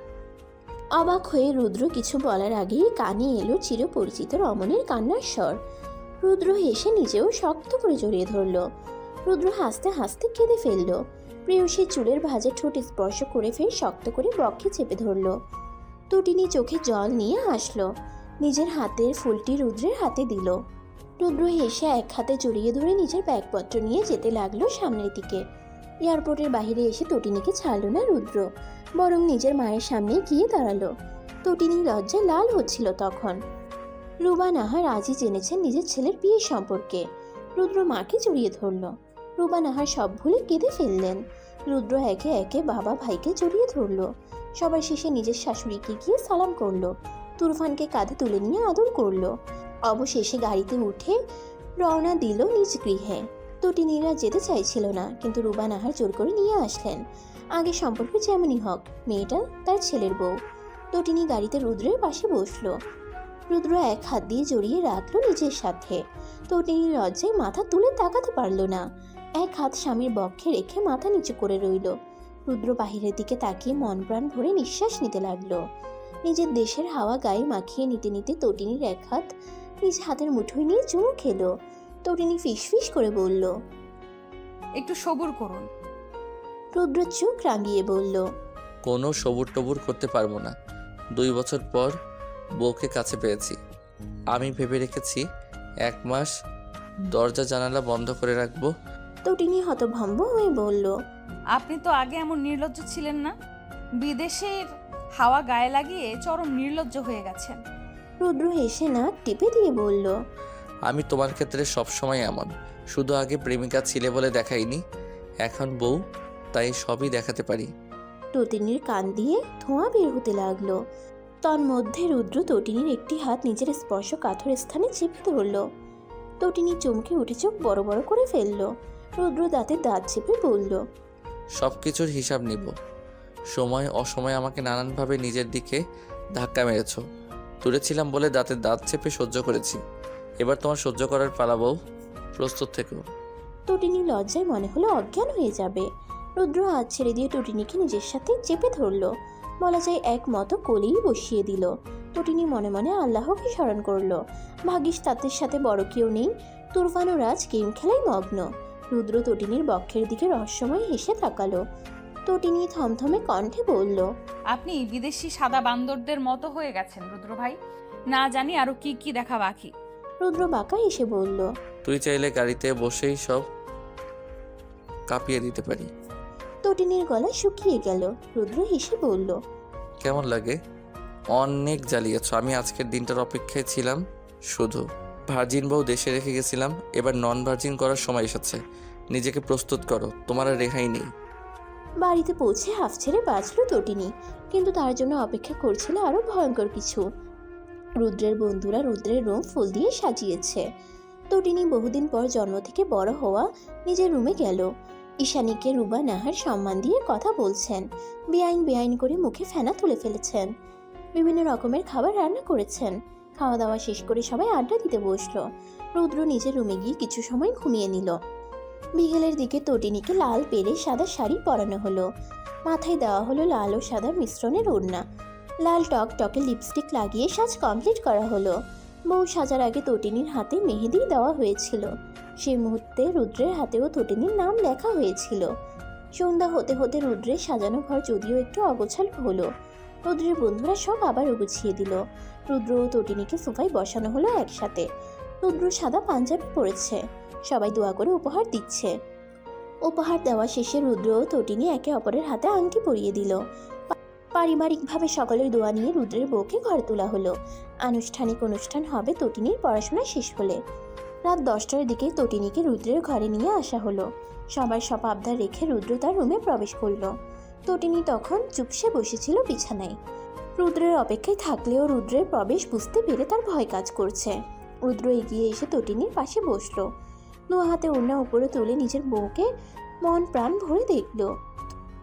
অবাক হয়ে রুদ্র কিছু বলার আগেই কানে এলো চিরপরিচিত রমণের কান্নার স্বর। রুদ্র হেসে নিজেও শক্ত করে জড়িয়ে ধরল। রুদ্র হাসতে হাসতে কেঁদে ফেলল। প্রেয়সীর চুলের ভাঁজে ঠোঁট স্পর্শ করে ফের শক্ত করে বক্ষে চেপে ধরল। তটিনী চোখে জল নিয়ে হাসলো। নিজের হাতের ফুলটি রুদ্রের হাতে দিল। রুদ্র হেসে এক হাতে জড়িয়ে ধরে নিজের ব্যাগপত্র নিয়ে যেতে লাগলো সামনের দিকে। এয়ারপোর্টের বাইরে এসে তটিনীকে ছাড়লো না রুদ্র, বরং নিজের মায়ের সামনে গিয়ে দাঁড়ালো। তটিনী লজ্জায় লাল হচ্ছিল তখন। রুবা নাহার আজই জেনেছেন নিজের ছেলের বিয়ে সম্পর্কে। রুদ্র মাকে জড়িয়ে ধরল। রুবা নাহার সব ভুলে কেঁদে ফেললেন। রুদ্র একে একে বাবা ভাইকে জড়িয়ে ধরল। সবার শেষে নিজের শাশুড়িকে গিয়ে সালাম করলো, তুরফানকে কাঁধে তুলে নিয়ে আদর করলো। অবশেষে গাড়িতে উঠে রওনা দিল নিজ গৃহে। তটিনীরা যেতে চাইছিল না, কিন্তু রুবা নাহার জোর করে নিয়ে আসলেন। আগে সম্পর্ক যেমনই হোক, মেয়েটা তার ছেলের বউ। তটিনী গাড়িতে রুদ্রের পাশে বসলো। রুদ্র এক হাত দিয়ে জড়িয়ে রাখলো নিজের সাথে। তটিনী লজ্জায় মাথা তুলে তাকাতে পারলো না। এক হাত স্বামীর বক্ষে রেখে মাথা নিচু করে রইল। রুদ্র বাহিরের দিকে তাকিয়ে মন প্রাণ ভরে নিঃশ্বাস নিতে লাগলো। নিজের দেশের হাওয়া গায়ে মাখিয়ে নিতে নিতে তটিনীর এক হাত নিজ হাতের মুঠোয় নিয়ে চুমু খেলো। তটিনী ফিসফিস করে বলল। একটু সবুর করুন। রুদ্র চোখ রাঙিয়ে বলল। কোনো সবুর টবুর করতে পারবো না। 2 বছর পর বউকে কাছে পেয়েছি। আমি ভেবে রেখেছি 1 মাস দরজা জানালা বন্ধ করে রাখবো। তটিনী হতভম্ব হয়ে বলল। আপনি তো আগে এমন নির্লজ্জ ছিলেন না। বিদেশের হাওয়া গায়ে লাগিয়ে চরম নির্লজ্জ হয়ে গেছেন। রুদ্র হেসে নাক টিপে দিয়ে বলল। আমি তোমার ক্ষেত্রে সবসময় এমন। শুধু আগে প্রেমিকা ছিলে বলে দেখাইনি, এখন বউ, তাই সবই দেখাতে পারি। তটিনীর কান দিয়ে ধোঁয়া বের হতে লাগলো। তন্মধ্যে রুদ্র তটিনীর একটি হাত নিজের স্পর্শকাতর স্থানে চেপে ধরল। তটিনী চমকে উঠে চোখ বড় বড় করে ফেলল। রুদ্র দাঁতে দাঁত চেপে বলল। সব কিছুর হিসাব নিব। সময় অসময়ে আমাকে নানানভাবে নিজের দিকে ধাক্কা মেরেছ। দূরে ছিলাম বলে দাঁতে দাঁত চেপে সহ্য করেছি। এবার তোমার সহ্য করার পালা বউ, প্রস্তুত থেকো। তটিনী লজ্জায় মনে হলো অজ্ঞান হয়ে যাবে। রুদ্র হাত ছেড়ে দিয়ে তটিনীকে নিজের সাথে চেপে ধরল। বলা যায় এক মতো কোলেই বসিয়ে দিল। তটিনী মনে মনে আল্লাহকে স্মরণ করলো। ভাগ্যিস তাদের সাথে বড় কেউ নেই। তুরফান ও রাজ গেম খেলায় মগ্ন। রুদ্র তটিনীর বক্ষের দিকে রহস্যময় হেসে তাকালো। তটিনী থমথমে কণ্ঠে বলল। আপনি বিদেশি সাদা বান্দরদের মতো হয়ে গেছেন রুদ্র ভাই। না জানি আরো কি কি দেখা বাকি। রুদ্র বাঁকা এসে বলল। তুই চাইলে গাড়িতে বসেই সব কাঁপিয়ে দিতে পারি। তটিনীর গলা শুকিয়ে গেল। রুদ্র হেসে বলল। কেমন লাগে? অনেক জ্বালিয়েছ। আমি আজকের দিনটার অপেক্ষায় ছিলাম। শুধু ভার্জিন বউ দেশে রেখে গেছিলাম, এবার নন ভার্জিন করার সময় এসেছে। নিজেকে প্রস্তুত করো, তোমার আর রেহাই নেই। বাড়িতে পৌঁছে হাফ ছেড়ে বাঁচল তটিনী, কিন্তু তার জন্য অপেক্ষা করছিল আরো ভয়ঙ্কর কিছু। রুদ্রের বন্ধুরা রুদ্রের রুম ফুল দিয়ে সাজিয়েছে। তটিনী বহুদিন পর জন্ম থেকে বড় হওয়া নিজের রুমে গেল। ঈশানীকে রুবা নাহার সম্মান দিয়ে কথা বলছেন। বেআইন করে মুখে ফেনা তুলে ফেলেছেন। বিভিন্ন রকমের খাবার রান্না করেছেন। খাওয়া দাওয়া শেষ করে সবাই আড্ডা দিতে বসলো। রুদ্র নিজের রুমে গিয়ে কিছু সময় ঘুমিয়ে নিল। বিকেলের দিকে তটিনীকে লাল পেরে সাদা শাড়ি পরানো হলো। মাথায় দেওয়া হলো লাল ও সাদা মিশ্রণের ওড়না। লাল টকে লিপস্টিক লাগিয়ে সাজ কমপ্লিট করা হলো। বউ সাজার আগে তটিনীর হাতে মেহেদি দেওয়া হয়েছিল। সেই মুহূর্তে রুদ্রের হাতেও তটিনীর নাম লেখা হয়েছিল। সন্ধ্যা হতে হতে রুদ্রের সাজানো ঘর যদিও একটু অগোছাল হলো। রুদ্রের বন্ধুরা সব আবার গুছিয়ে দিল। রুদ্র ও তটিনীকে সোফায় বসানো হলো একসাথে। রুদ্র সাদা পাঞ্জাবি পরেছে। সবাই দোয়া করে উপহার দিচ্ছে। উপহার দেওয়া শেষে রুদ্র ও তটিনী একে অপরের হাতে আংটি পরিয়ে দিল। পারিবারিকভাবে সকলের দোয়া নিয়ে রুদ্রের বউকে ঘরে তোলা হলো। আনুষ্ঠানিক অনুষ্ঠান হবে তটিনীর পড়াশোনা শেষ হলে। রাত 10টার দিকে তটিনীকে রুদ্রের ঘরে নিয়ে আসা হলো। সবার সব আবদার রেখে রুদ্র তার রুমে প্রবেশ করলো। তটিনী তখন চুপসে বসেছিল বিছানায়। রুদ্রের অপেক্ষায় থাকলেও রুদ্রের প্রবেশ বুঝতে পেরে তার ভয় কাজ করছে। রুদ্র এগিয়ে এসে তটিনীর পাশে বসলো। দু হাতে ওড়না উপরে তুলে নিজের বউকে মন প্রাণ ভরে দেখলো।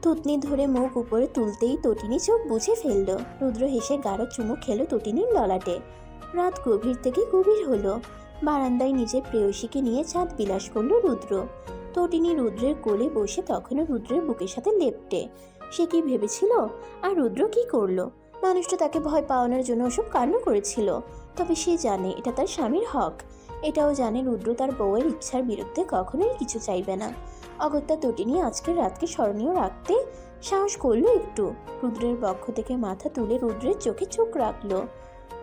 থুতনি ধরে মুখ উপরে তুলতেই তটিনী চোখ বুঝে ফেললো। রুদ্র হেসে গাঢ় চুমু খেলো তটিনীর ললাটে। রাত গভীর থেকে গভীর হলো। বারান্দায় নিজের প্রেয়সীকে নিয়ে চাঁদ বিলাস করলো রুদ্র। তটিনী রুদ্রের কোলে বসে তখনও রুদ্রের বুকের সাথে লেপ্টে। সে কি ভেবেছিল? আর রুদ্র কি করলো? মানুষটা তাকে ভয় পাওয়ানোর জন্য ওসব কাণ্ড করেছিল। তবে সে জানে এটা তার স্বামীর হক। এটাও জানে রুদ্র তার বউয়ের ইচ্ছার বিরুদ্ধে কখনোই কিছু চাইবে না। অগত্যা তটিনী আজকের রাতকে স্মরণীয় রাখতে সাহস করলো একটু। রুদ্রের বক্ষ থেকে মাথা তুলে রুদ্রের চোখে চোখ রাখলো।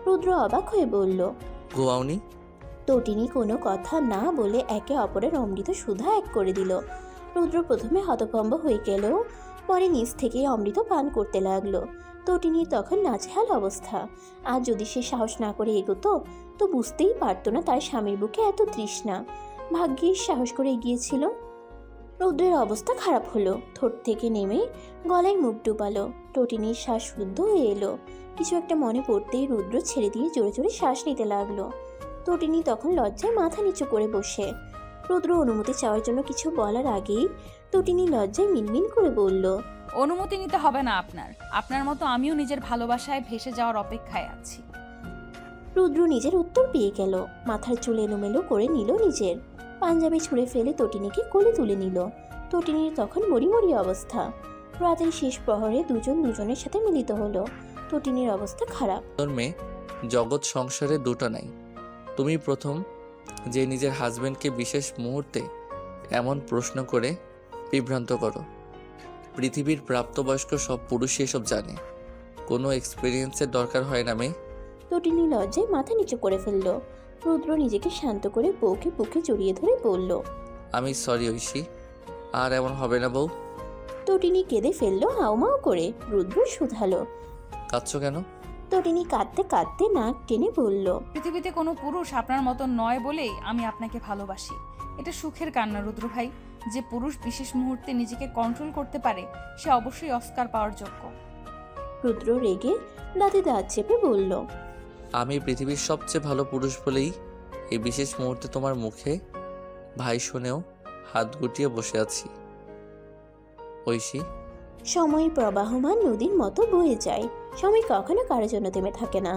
রুদ্র অবাক হয়ে বলল। গোয়াউনি? তটিনী কোনো কথা না বলে একে অপরের অমৃত সুধা এক করে দিল। রুদ্র প্রথমে হতভম্ব হয়ে গেল, পরে নিজ থেকেই অমৃত পান করতে লাগলো। তটিনীর তখন নাজেহাল অবস্থা। আর যদি সে সাহস না করে এগোতো তো বুঝতেই পারতো না তার স্বামীর বুকে এত তৃষ্ণা। ভাগ্যিস সাহস করে এগিয়েছিল। রুদ্রের অবস্থা খারাপ হলো। ঠোঁট থেকে নেমে গলায় মুখ ডুবালো। টটিনির শ্বাস রুদ্ধ হয়ে এলো। কিছু একটা মনে পড়তেই রুদ্র ছেড়ে দিয়ে জোরে জোরে শ্বাস নিতে লাগলো। টটিনি তখন লজ্জায় মাথা নিচু করে বসে। রুদ্র অনুমতি চাওয়ার জন্য কিছু বলার আগেই টটিনি লজ্জায় মিনমিন করে বলল, অনুমতি নিতে হবে না আপনার মতো আমিও নিজের ভালোবাসায় ভেসে যাওয়ার অপেক্ষায় আছি। রুদ্র নিজের উত্তর পেয়ে গেল। মাথার চুল এলোমেলো করে নিল নিজের। পাঞ্জাবি ছুঁড়ে ফেলে টটিনিকে কোলে তুলে নিল। টটিনির তখন মরি মরি অবস্থা। রাতের শেষ প্রহরে দুজন দুজনের সাথে মিলিত হলো। টটিনির অবস্থা খারাপ। তোর মেয়ে জগৎ সংসারে দুটো নাই। তুমি প্রথম যে নিজের হাজবেন্ডকে বিশেষ মুহূর্তে এমন প্রশ্ন করে বিভ্রান্ত করো। পৃথিবীর প্রাপ্তবয়স্ক সব পুরুষই এসব জানে। কোনো এক্সপিরিয়েন্সের দরকার হয় না মেয়ে। টটিনি লজ্জায় মাথা নিচু করে ফেলল। রুদ্র নিজেকে শান্ত করে বউকে বুকে জড়িয়ে ধরে বলল, আমি সরি ঐশী, আর এমন হবে না বউ। টটিনি কেঁদে ফেলল হাউমাউ করে। রুদ্র শুধালো। কাঁদছো কেন? টটিনি কাঁদতে কাঁদতে নাক টেনে বলল, পৃথিবীতে কোনো পুরুষ আপনার মতো নয় বলেই আমি আপনাকে ভালোবাসি। এটা সুখের কান্না রুদ্র ভাই। যে পুরুষ বিশেষ মুহূর্তে নিজেকে কন্ট্রোল করতে পারে সে অবশ্যই অস্কার পাওয়ার যোগ্য। রুদ্র রেগে দাঁতে দাঁত চেপে বলল, আমি পৃথিবীর সবচেয়ে ভালো পুরুষ বলেই এই বিশেষ মুহূর্তে তোমার মুখে ভাই শুনেও হাত গুটিয়ে বসে আছি ঐশী। সময় প্রবাহমান নদীর মতো বয়ে যায়। সময় কখনো কারোর জন্য থেমে থাকে না।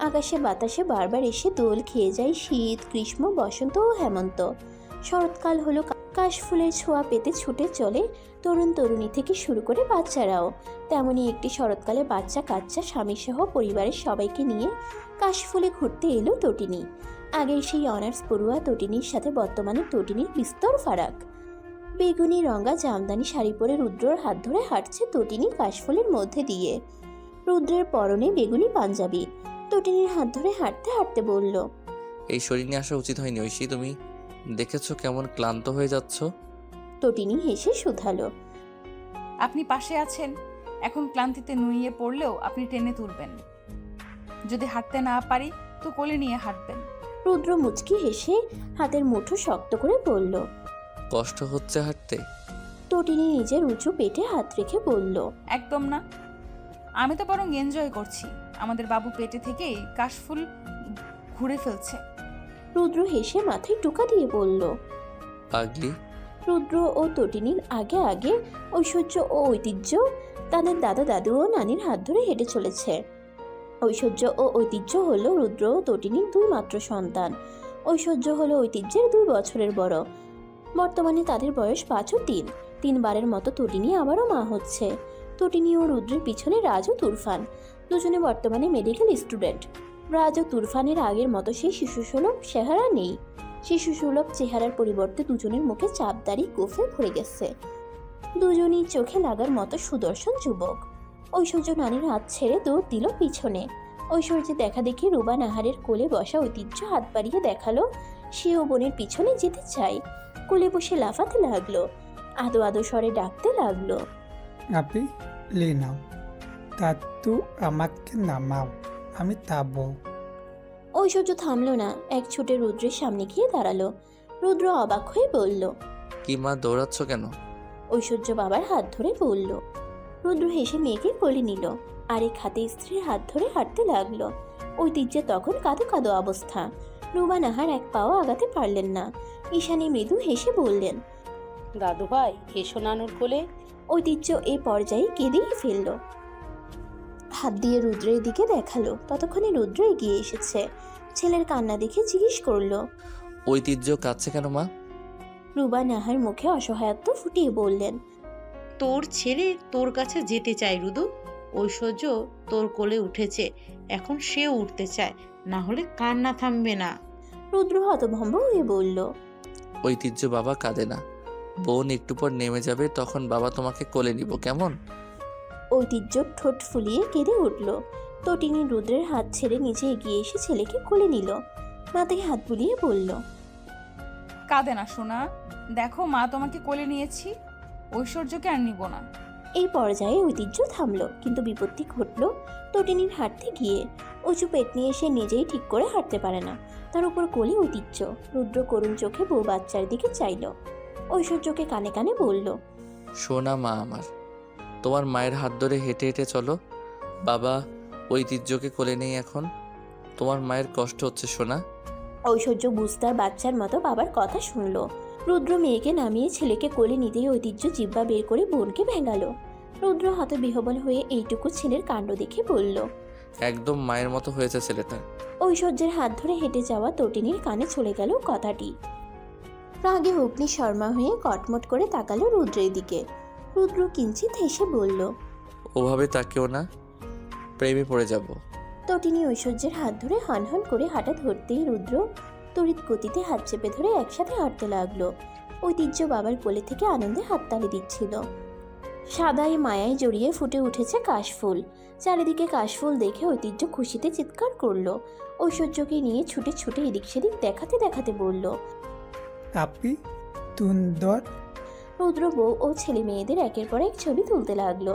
আকাশে বাতাসে বারবার এসে দোল খেয়ে যায় শীত, গ্রীষ্ম, বসন্ত ও হেমন্ত। শরৎকাল হলো কাশফুলের ছোঁয়া পেতে ছুটে চলে তরুণ তরুণী থেকে শুরু করে বাচ্চারাও। তেমনই একটি শরৎকালে বাচ্চা কাচ্চা স্বামীসহ পরিবারের সবাইকে নিয়ে কাশফুলে ঘুরতে এলো টটিনি। আগের সেই অনার্স পড়ুয়া টটিনির সাথে বর্তমানে টটিনির বিস্তর ফারাক। বেগুনি রঙা জামদানি শাড়ি পরে রুদ্রর হাত ধরে হাঁটছে টটিনি কাশফুলের মধ্যে দিয়ে। রুদ্রের পরনে বেগুনি পাঞ্জাবি। টটিনির হাত ধরে হাঁটতে হাঁটতে বলল, এই শরীর নিয়ে আসা উচিত হয়নি ঐশী। তুমি দেখেছো কেমন ক্লান্ত হয়ে যাচ্ছ। টটিনি হেসে শুধালো, আপনি পাশে আছেন। এখন ক্লান্তিতে নুইয়ে পড়লেও আপনি টেনে তুলবেন। যদি হাঁটতে না পারি তো কোলে নিয়ে হাঁটবেন। রুদ্র মুচকি হেসে হাতের মুঠো শক্ত করে বলল। কষ্ট হচ্ছে হাঁটতে? টটিনি নিজের উঁচু পেটে হাত রেখে বলল, একদম না, আমি তো বরং এনজয় করছি। আমাদের বাবু পেটে থেকেই কাশফুল ঘুরে ফেলছে। রুদ্র হেসে মাথায় টোকা দিয়ে বলল। পাগলি। রুদ্র ও টটিনির আগে আগে ঐশ্বর্য ও ঐতিহ্য তাদের দাদা দাদু ও নানির হাত ধরে হেঁটে চলেছে। ঐশ্বর্য ও ঐতিহ্য হলো রুদ্র ও টটিনির দুই মাত্র সন্তান। ঐশ্বর্য হলো ঐতিহ্যের 2 বছরের বড়। বর্তমানে তাদের বয়স 5 ও 3। 3 বারের মতো টটিনি আবারও মা হচ্ছে। টটিনি ও রুদ্রের পিছনে রাজ ও তুরফান। দুজনে বর্তমানে মেডিকেল স্টুডেন্ট। রাজ ও তুরফানের আগের মতো সেই শিশুসুলভ চেহারা নেই। শিশুসুলভ চেহারার পরিবর্তে দুজনের মুখে চাপদারি গোফে ভরে গেছে। দুজনই চোখে লাগার মতো সুদর্শন যুবক। ঐশ্বর্য নানির হাত ছেড়ে দৌড় দিল পিছনে। ঐশ্বর্যে দেখা দেখি রুবা নাহারের কোলে বসা ঐতিহ্য হাত বাড়িয়ে দেখালো সেও বোনের পিছনে যেতে চায়। কোলে বসে লাফাতে লাগলো। আদো আদো স্বরে ডাকতে লাগলো, আপি লে নাও, তাতু আমাকে নামাও, আমি তাবো। ঐশ্বর্য থামলো না। এক ছুটে রুদ্রের সামনে গিয়ে দাঁড়ালো। রুদ্র অবাক হয়ে বলল, কি মা দৌড়াচ্ছ কেন? ঐশ্বর্য বাবার হাত ধরে বলল। রুদ্র হেসে মেয়েকে কোলে নিল। আরেক হাতে স্ত্রীর হাত ধরে হাঁটতে লাগলো। ঐতিহ্যে তখন কাঁদো কাঁদো অবস্থা। রুবা নাহার এক পাও আগাতে পারলেন না। ঈশানী মৃদু হেসে বললেন, দাদু ভাই এসো নানুর কোলে। ঐতিহ্য এই পর্যায়ে কেঁদেই ফেলল। হাত দিয়ে রুদ্রের দিকে দেখালো। ততক্ষণে রুদ্র এগিয়ে এসেছে। ছেলের কান্না দেখে জিজ্ঞেস করলো, ঐতিহ্য কাঁদছে কেন মা? রুবা নাহার মুখে অসহায়ত্ব ফুটিয়ে বললেন, তোর ছেলে তোর কাছে যেতে চায় রুদু। ঐশ্বর্য তোর কোলে উঠেছে, এখন সেও উঠতে চায়, না হলে কান্না থামবে না। রুদ্র হতভম্ব হয়ে বলল, ঐতিহ্য বাবা কাঁদে না। বোন একটু পর নেমে যাবে, তখন বাবা তোমাকে কোলে নিব, কেমন? ঐতিহ্য ঠোঁট ফুলিয়ে কেঁদে উঠল। টটিনি রুদ্রের হাত ছেড়ে নিচে এগিয়ে এসে ছেলেকে কোলে নিল। মাথায় হাত বুলিয়ে বলল, কাঁদে না সোনা, দেখো মা তোমাকে কোলে নিয়েছি। ঐশ্বর্যকে আর নিব না। এই পর্যায়ে ঐতিহ্য থামলো, কিন্তু বিপত্তি ঘটল টটিনির হাঁটতে গিয়ে। উঁচু পেট নিয়ে সে নিজেই ঠিক করে হাঁটতে পারে না। তার উপর কোলে ঐতিহ্য। রুদ্র করুণ চোখে বউ বাচ্চার দিকে চাইল। ঐশ্বর্যকে কানে কানে বলল। সোনা মা আমার, তোমার মায়ের হাত ধরে হেঁটে হেঁটে চলো। বাবা ঐতিহ্যকে কোলে নেই এখন। তোমার মায়ের কষ্ট হচ্ছে সোনা। ঐশ্বর্য বুঝতার বাচ্চার মতো বাবার কথা শুনলো। রুদ্র মেয়েকে নামিয়ে ছেলেকে কোলে নিতেই ঐতিহ্য জিব্বা বের করে বোনকে ভেঙালো। রুদ্র হত বিহবল হয়ে এইটুকু ছেলের কাণ্ড দেখে বলল। একদম মায়ের মতো হয়েছে ছেলেটা। ঐশ্বর্যের হাত ধরে হেঁটে যাওয়া তটিনীর কানে চলে গেল কথাটি। রাগে অগ্নি শর্মা হয়ে কটমট করে তাকালো রুদ্রের দিকে। রুদ্র কিঞ্চিত হেসে বলল। ওভাবে তাকেও না, প্রেমে পড়ে যাব। তটিনী ঐশ্বর্যের হাত ধরে হনহন করে হাঁটা ধরতেই রুদ্র তড়িৎ গতিতে হাত চেপে ধরে একসাথে হাঁটতে লাগলো। ঐতিহ্য বাবার কোলে থেকে আনন্দে হাততালি দিচ্ছিল। সাদাই মায়ায় জড়িয়ে ফুটে উঠেছে কাশফুল। চারিদিকে কাশফুল দেখে ঐতিহ্য খুশিতে চিৎকার করলো। ঐশ্বর্যকে নিয়ে ছুটে ছুটে এদিক সেদিক দেখাতে দেখাতে বলল। আপি সুন্দর। রুদ্র বউ ও ছেলে মেয়েদের একের পর এক ছবি তুলতে লাগলো।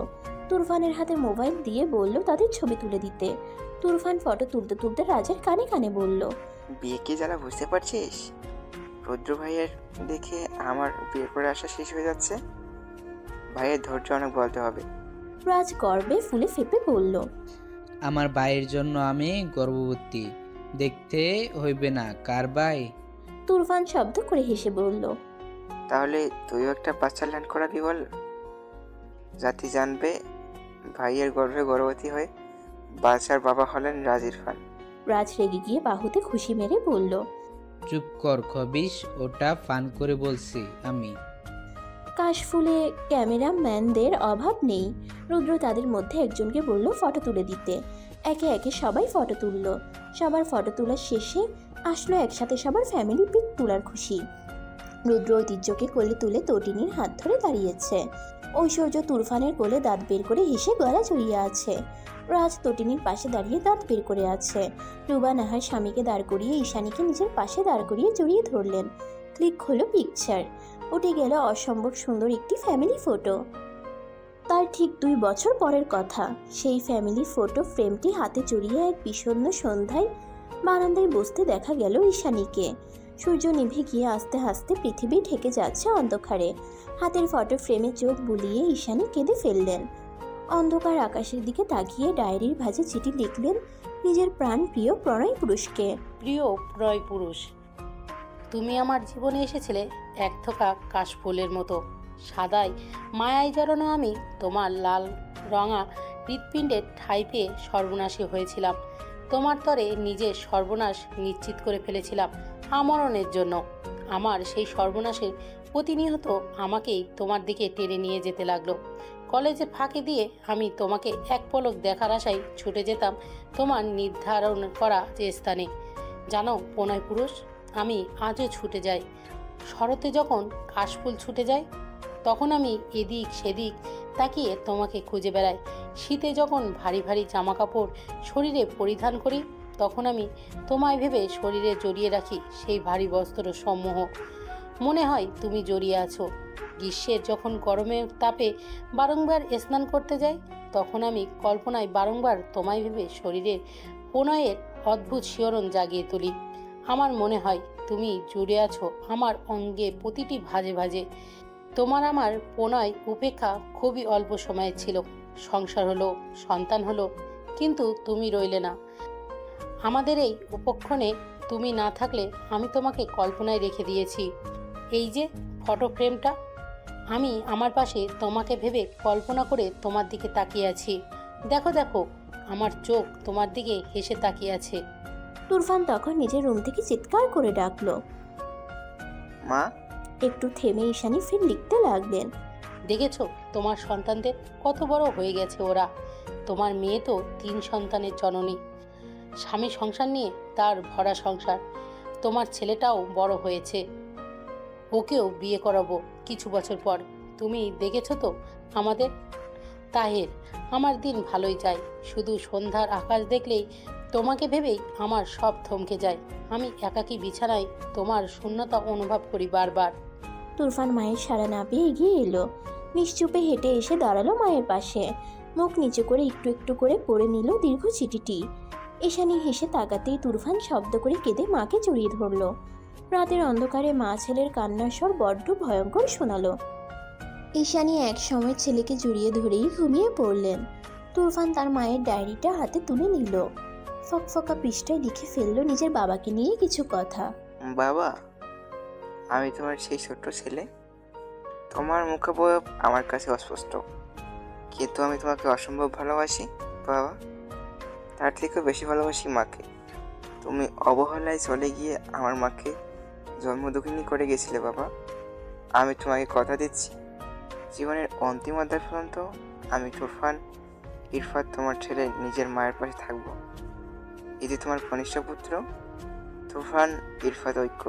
তুরফানের হাতে মোবাইল দিয়ে বলল তাদের ছবি তুলে দিতে। তুরফান ফটো তুলতে তুলতে রাজের কানে কানে বলল। বিয়ে কি যারা বুঝতে পারছিস? রুদ্র ভাইয়ের দেখে আমার বিয়ে করে আসা শেষ হয়ে যাচ্ছে। ভাইয়ের ধৈর্য অনেক বলতে হবে। রাজ গর্বে ফুলে ফেপে বলল। আমার ভাইয়ের জন্য আমি গর্ভবতী। দেখতে হইবে না কার ভাই? তুরফান শব্দ করে হেসে বলল। তাহলে তুইও একটা বাচ্চা ল্যান্ড করাবি বল। জাতি জানবে ভাইয়ের গর্ভে গর্ভবতী হয়ে বাচ্চার বাবা হলেন রাজ ইরফান। রাজ রেগে গিয়ে বাহুতে খুশি মেরে বলল। চুপ কর খবিস, ওটা ফান করে বলছি আমি। কাশফুলে ক্যামেরাম্যানদের অভাব নেই। রুদ্র তাদের মধ্যে একজনকে বলল ফটো তুলে দিতে। একে একে সবাই ফটো তুলল। সবার ফটো তোলার শেষে আসলো একসাথে সবার ফ্যামিলি পিক তোলার খুশি। রুদ্র ঐতিহ্যকে কোলে তুলে তটিনীর হাত ধরে দাঁড়িয়েছে। ঐশ্বর্য তুরফানের কোলে দাঁত বের করে হেসে গলা জড়িয়ে আছে। রাজ তটিনীর পাশে দাঁড়িয়ে দাঁত বের করে আছে। রুবা নাহার স্বামীকে দাঁড় করিয়ে ঈশানীকে নিজের পাশে দাঁড় করিয়ে জড়িয়ে ধরলেন। ক্লিক হলো পিকচার। উঠে গেল অসম্ভব সুন্দর একটি ফ্যামিলি ফটো। তার ঠিক 2 বছর পরের কথা। সেই ফ্যামিলি ফটো ফ্রেমটি হাতে জড়িয়ে এক বিষণ্ণ সন্ধ্যায় বারান্দায় বসতে দেখা গেল ঈশানীকে। সূর্য নিভে গিয়ে আস্তে আস্তে পৃথিবী ঢেকে যাচ্ছে অন্ধকারে। হাতের ফটো ফ্রেমে চোখ বুলিয়ে ঈশানী কেঁদে ফেললেন। অন্ধকার আকাশের দিকে তাকিয়ে ডায়েরির ভাঁজে চিঠি লিখলেন নিজের প্রাণ প্রিয় প্রণয় পুরুষকে। প্রিয় প্রয় পুরুষ, তুমি আমার জীবনে এসেছিলে এক থোকা কাশফুলের মতো। সাদায় মায়ায় জড়ানো আমি তোমার লাল রঙা হৃৎপিণ্ডের ঠাঁই পেয়ে সর্বনাশী হয়েছিলাম। তোমার তরে নিজের সর্বনাশ নিশ্চিত করে ফেলেছিলাম আমরণের জন্য। আমার সেই সর্বনাশের প্রতিনিয়ত আমাকেই তোমার দিকে টেনে নিয়ে যেতে লাগলো। কলেজে ফাঁকি দিয়ে আমি তোমাকে এক পলক দেখার আশায় ছুটে যেতাম তোমার নির্ধারণ করা যে স্থানে। জানো প্রণয় পুরুষ, আমি আজও ছুটে যাই। শরতে যখন কাশফুল ছুটে যায় তখন আমি এদিক সেদিক তাকিয়ে তোমাকে খুঁজে বেড়াই। শীতে যখন ভারী ভারী জামা কাপড় শরীরে পরিধান করি তখন আমি তোমায় ভেবে শরীরে জড়িয়ে রাখি সেই ভারী বস্ত্র সমূহ। মনে হয় তুমি জড়িয়ে আছো। গ্রীষ্মের যখন গরমের তাপে বারংবার স্নান করতে যাই তখন আমি কল্পনায় বারংবার তোমায় ভেবে শরীরের প্রণয়ের অদ্ভুত শিহরণ জাগিয়ে তুলি। আমার মনে হয় তুমি জুড়ে আছো আমার অঙ্গে প্রতিটি ভাঁজে ভাঁজে। তোমার আমার প্রণয় উপেক্ষা খুবই অল্প সময়ের ছিল। সংসার হলো, সন্তান হলো, কিন্তু তুমি রইলে না। আমাদের এই উপক্ষণে তুমি না থাকলে আমি তোমাকে কল্পনায় রেখে দিয়েছি। এই যে ফটো ফ্রেমটা, আমি আমার পাশে তোমাকে ভেবে কল্পনা করে তোমার দিকে তাকিয়ে আছি। দেখো দেখো, আমার চোখ তোমার দিকে হেসে তাকিয়ে আছে। তুরফান তখন নিজের রুম থেকে চিৎকার করে ডাকলো। মা। একটু থেমে ঈশানী ফির লিখতে লাগলেন। দেখেছো তোমার সন্তানদের কত বড় হয়ে গেছে ওরা। তোমার মেয়ে তো 3 সন্তানের জননী। স্বামী সংসার নিয়ে তার ভরা সংসার। তোমার ছেলেটাও বড় হয়েছে, ওকেও বিয়ে করাবো কিছু বছর পর। তুমি দেখেছো তো আমাদের তাহের। আমার দিন ভালোই যায়, শুধু সন্ধ্যার আকাশ দেখলেই তোমাকে ভেবেই আমার সব থমকে যায়। আমি একাকী বিছানায় তোমার শূন্যতা অনুভব করি বারবার। তুরফান মায়ের সাড়া না পেয়ে এগিয়ে এলো। নিশ্চুপে হেঁটে এসে দাঁড়ালো মায়ের পাশে। মুখ নিচু করে একটু একটু করে পড়ে নিল দীর্ঘ চিঠিটি। ঈশানী হেসে তাকাতেই তুরফান শব্দ করে কেঁদে মাকে জড়িয়ে ধরল। রাতের অন্ধকারে মা ছেলের কান্নার স্বর বড্ড ভয়ঙ্কর শোনালো। ঈশানী এক সময় ছেলেকে জড়িয়ে ধরেই ঘুমিয়ে পড়লেন। তুরফান তার মায়ের ডায়েরিটা হাতে তুলে নিল। ফকফকা পৃষ্ঠায় লিখে ফেললো নিজের বাবাকে নিয়ে কিছু কথা। বাবা, আমি তোমার সেই ছোট্ট ছেলে। তোমার মুখাবয়ব আমার কাছে অস্পষ্ট, কিন্তু আমি তোমাকে অসম্ভব ভালোবাসি বাবা। তার থেকেও বেশি ভালোবাসি মাকে। তুমি অবহেলায় চলে গিয়ে আমার মাকে জন্মদুঃখিনী করে গেছিলে বাবা। আমি তোমাকে কথা দিচ্ছি, জীবনের অন্তিম অধ্যায় পর্যন্ত আমি তুরফান ইরফাত তোমার ছেলে নিজের মায়ের পাশে থাকবো। এই যে তোমার কনিষ্ঠ পুত্র তুরফান ইরফাত ঐক্য।